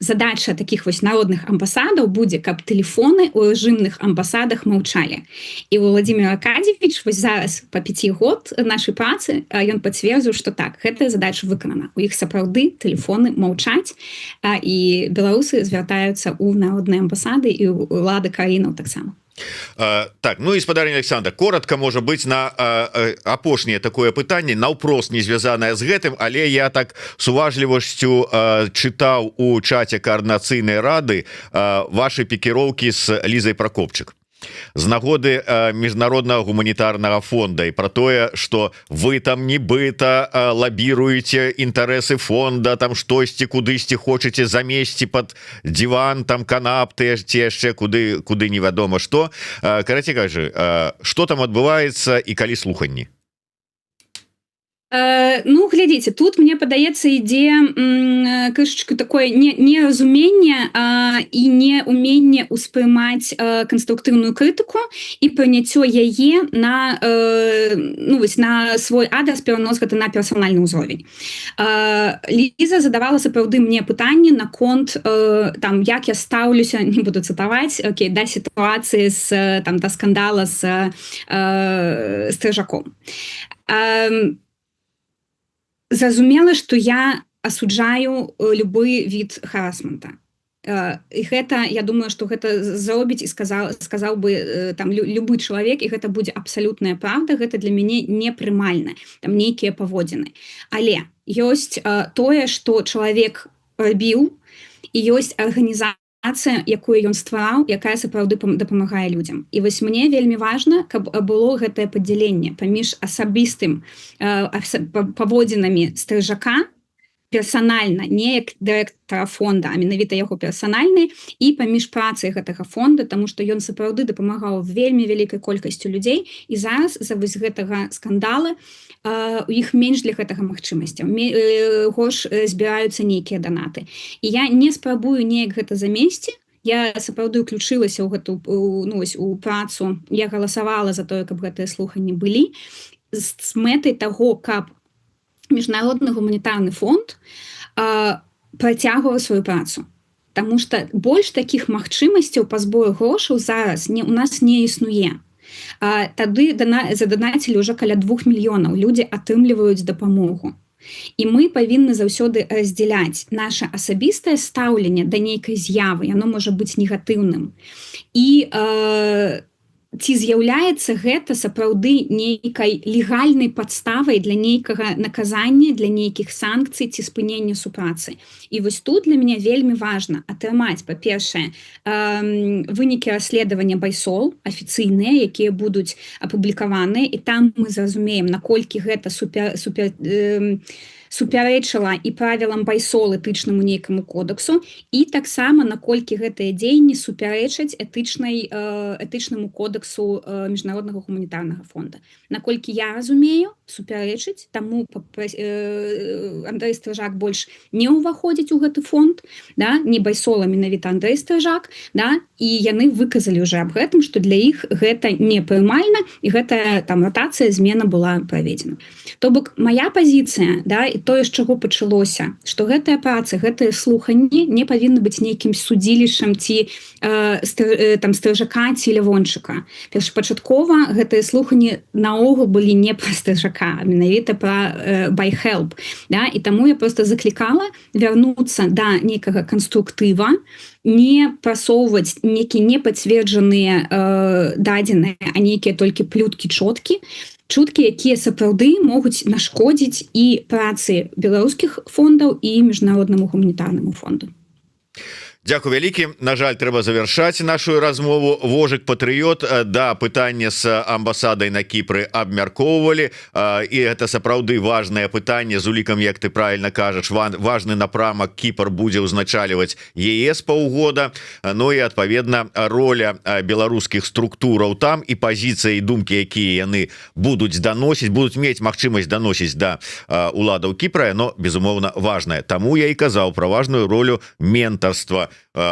задача таких вось народных амбасадаў будзе, каб тэлефоны ў рэжымных амбасадах маўчалі. І Владимир Аркадьевич вось зараз па 5 год нашай працы ён пацвердзіў, што так, гэтая задача выканана. У іх сапраўды тэлефоны маўчаць, і беларусы звяртаюцца ў народныя амбасады і ўлады краінаў таксама. Так, ну і спадарня Александр, коротко можа быць на апошняе такое пытанне, наўпрост не звязанае з гэтым, але я так с уважлівасцю чытаў у чаце координацыйнай рады ваши пікіроўкі з Лізай Прокопчык з нагоды міжнароднага гуманітарнага фонда і про тое, что вы там нібыта лабіруеце інтарэсы фонда, там штосьці кудысьці хочаце замесці под диван, там канапты ці яшчэ куды невядома што. Карацей кажа, что там адбываецца і калі слуханні? Ну, глядзіце, тут мне падаецца ідзе крышачку такое неразуменне і неуменне ўспрымаць канструктыўную крытыку і прыняццё яе на ну, вось, на свой адрас, перанос гэта на персанальны ўзровень. Ліза задавала сапраўды мне пытанне наконт там, як я стаўлюся, не буду цытаваць, окей, да сітуацыі там, да скандала з Стрыжаком. Зразумела, што я асуджаю любы від харасмента. І гэта, я думаю, што гэта зробіць і сказаў бы там любы чалавек, і гэта будзе абсалютная правда, гэта для мяне непрымальна, там нейкія паводзіны. Але ёсць тое, што чалавек рабіў, і ёсць арганізацыя, якую ён ствараў, якая сапраўды дапамагае людзям. І вось мне вельмі важна, каб было гэтае падзяленне паміж асабістым паводзінамі Стрыжака, персанальна, не як дырэктара фонда, а менавіта яго персанальны, і паміж працай гэтага фонда, таму што ён сапраўды дапамагаў вельмі вялікай колькасцю людзей, і зараз за вось гэтага скандала у іх менш для гэтага магчымасцяў. Горш збіраюцца нейкія данаты. І я не спрабую неяк гэта замесці, я сапраўды ўключылася ў гэту, ну, вось, у працу, я галасавала за тое, каб гэтыя слуханні былі, з мэтай таго, каб Міжнародны гуманітарны фонд працягваў сваю працу. Таму што больш такіх магчымасцяў па збору грошаў зараз у нас не існуе. Тады задонацілі ўжо каля 2 мільёнаў. Людзі атрымліваюць дапамогу. І мы павінны заўсёды раздзяляць наша асабістае стаўленне да нейкай з'явы, яно можа быць негатыўным. І ці з'яўляецца гэта сапраўды нейкай легальнай падставай для нейкага наказання, для нейкіх санкцый ці спынення супрацы. І вось тут для мяне вельмі важна атрымаць, па-першае, вынікі расследавання Байсол, афіцыйныя, якія будуць апублікаваныя, і там мы зразумеем, наколькі гэта супярэчыла і правілам Байсол этычнаму нейкаму кодексу, і таксама наколькі гэтыя дзеянні супярэчаць этычнаму кодексу Міжнароднага гуманітарнага фонда. Наколькі я разумею, супярэчыць, таму Андрэй Стрыжак больш не ўваходзіць у гэты фонд, да? Не Байсола, менавіта Андрэй Стрыжак, да? І яны выказалі ўжо аб гэтым, што для іх гэта непрымальна, і гэтая там ратацыя, змена была праведзена. То бок, мая пазіцыя, да, і тое, з чаго пачалося, што гэтая праца, гэтыя слуханні не павінны быць нейкім судзілішчам ці там Стрыжака ці Лявончыка. Першапачаткова гэтыя слуханні наогул былі не пра Стрыжака, а менавіта пра ByHelp. Да? І таму я проста заклікала вярнуцца да нейкага канструктыва, не прасоўваць нейкія непацверджаныя дадзеныя, а нейкія толькі плюткі-чоткі, чуткі, якія сапраўды могуць нашкодзіць і працы беларускіх фондаў і Міжнароднаму гуманітарнаму фонду. Дзякуй вялікі. На жаль, трэба завяршаць нашу размову. Вожык патрыёт, да, пытанне з амбасадай на Кіпры абмяркоўвалі, і гэта сапраўды важнае пытанне з улікам, як ты правильно кажаш, важны напрамак. Кіпр будзе ўзначальваць ЕС паўгода, ну і адпаведна роля беларускіх структураў там і пазіцыі і думкі, якія яны будуць даносіць, будуць мець магчымасць даносіць да уладаў Кіпра, но безумоўна важнае. Таму я і казаў пра важную ролю ментарства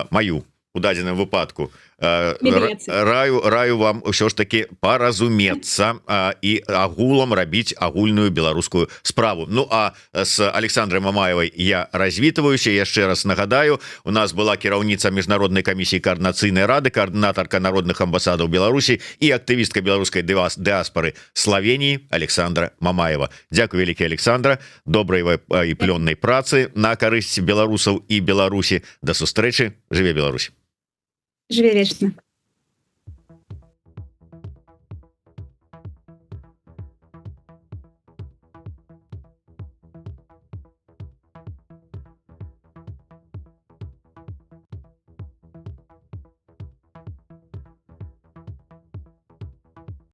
маю у дадзеным выпадку. Раю вам ўсё ж таки паразумецца і агулам рабіць агульную беларускую справу. Ну а с Александрай Мамаевай я развітваюся. Яшчэ раз нагадаю, у нас была кіраўніца Міжнароднай камісіі каардынацыйнай рады, каардынатарка народных амбасадаў Беларусі і актывістка беларускай дыаспары Славеніі Александра Мамаева. Дзякуй вялікі, Александра, добрай і плённай працы на карысць беларусаў і Беларусі. Да сустрэчы. Жыве Беларусь. Жыве вечна.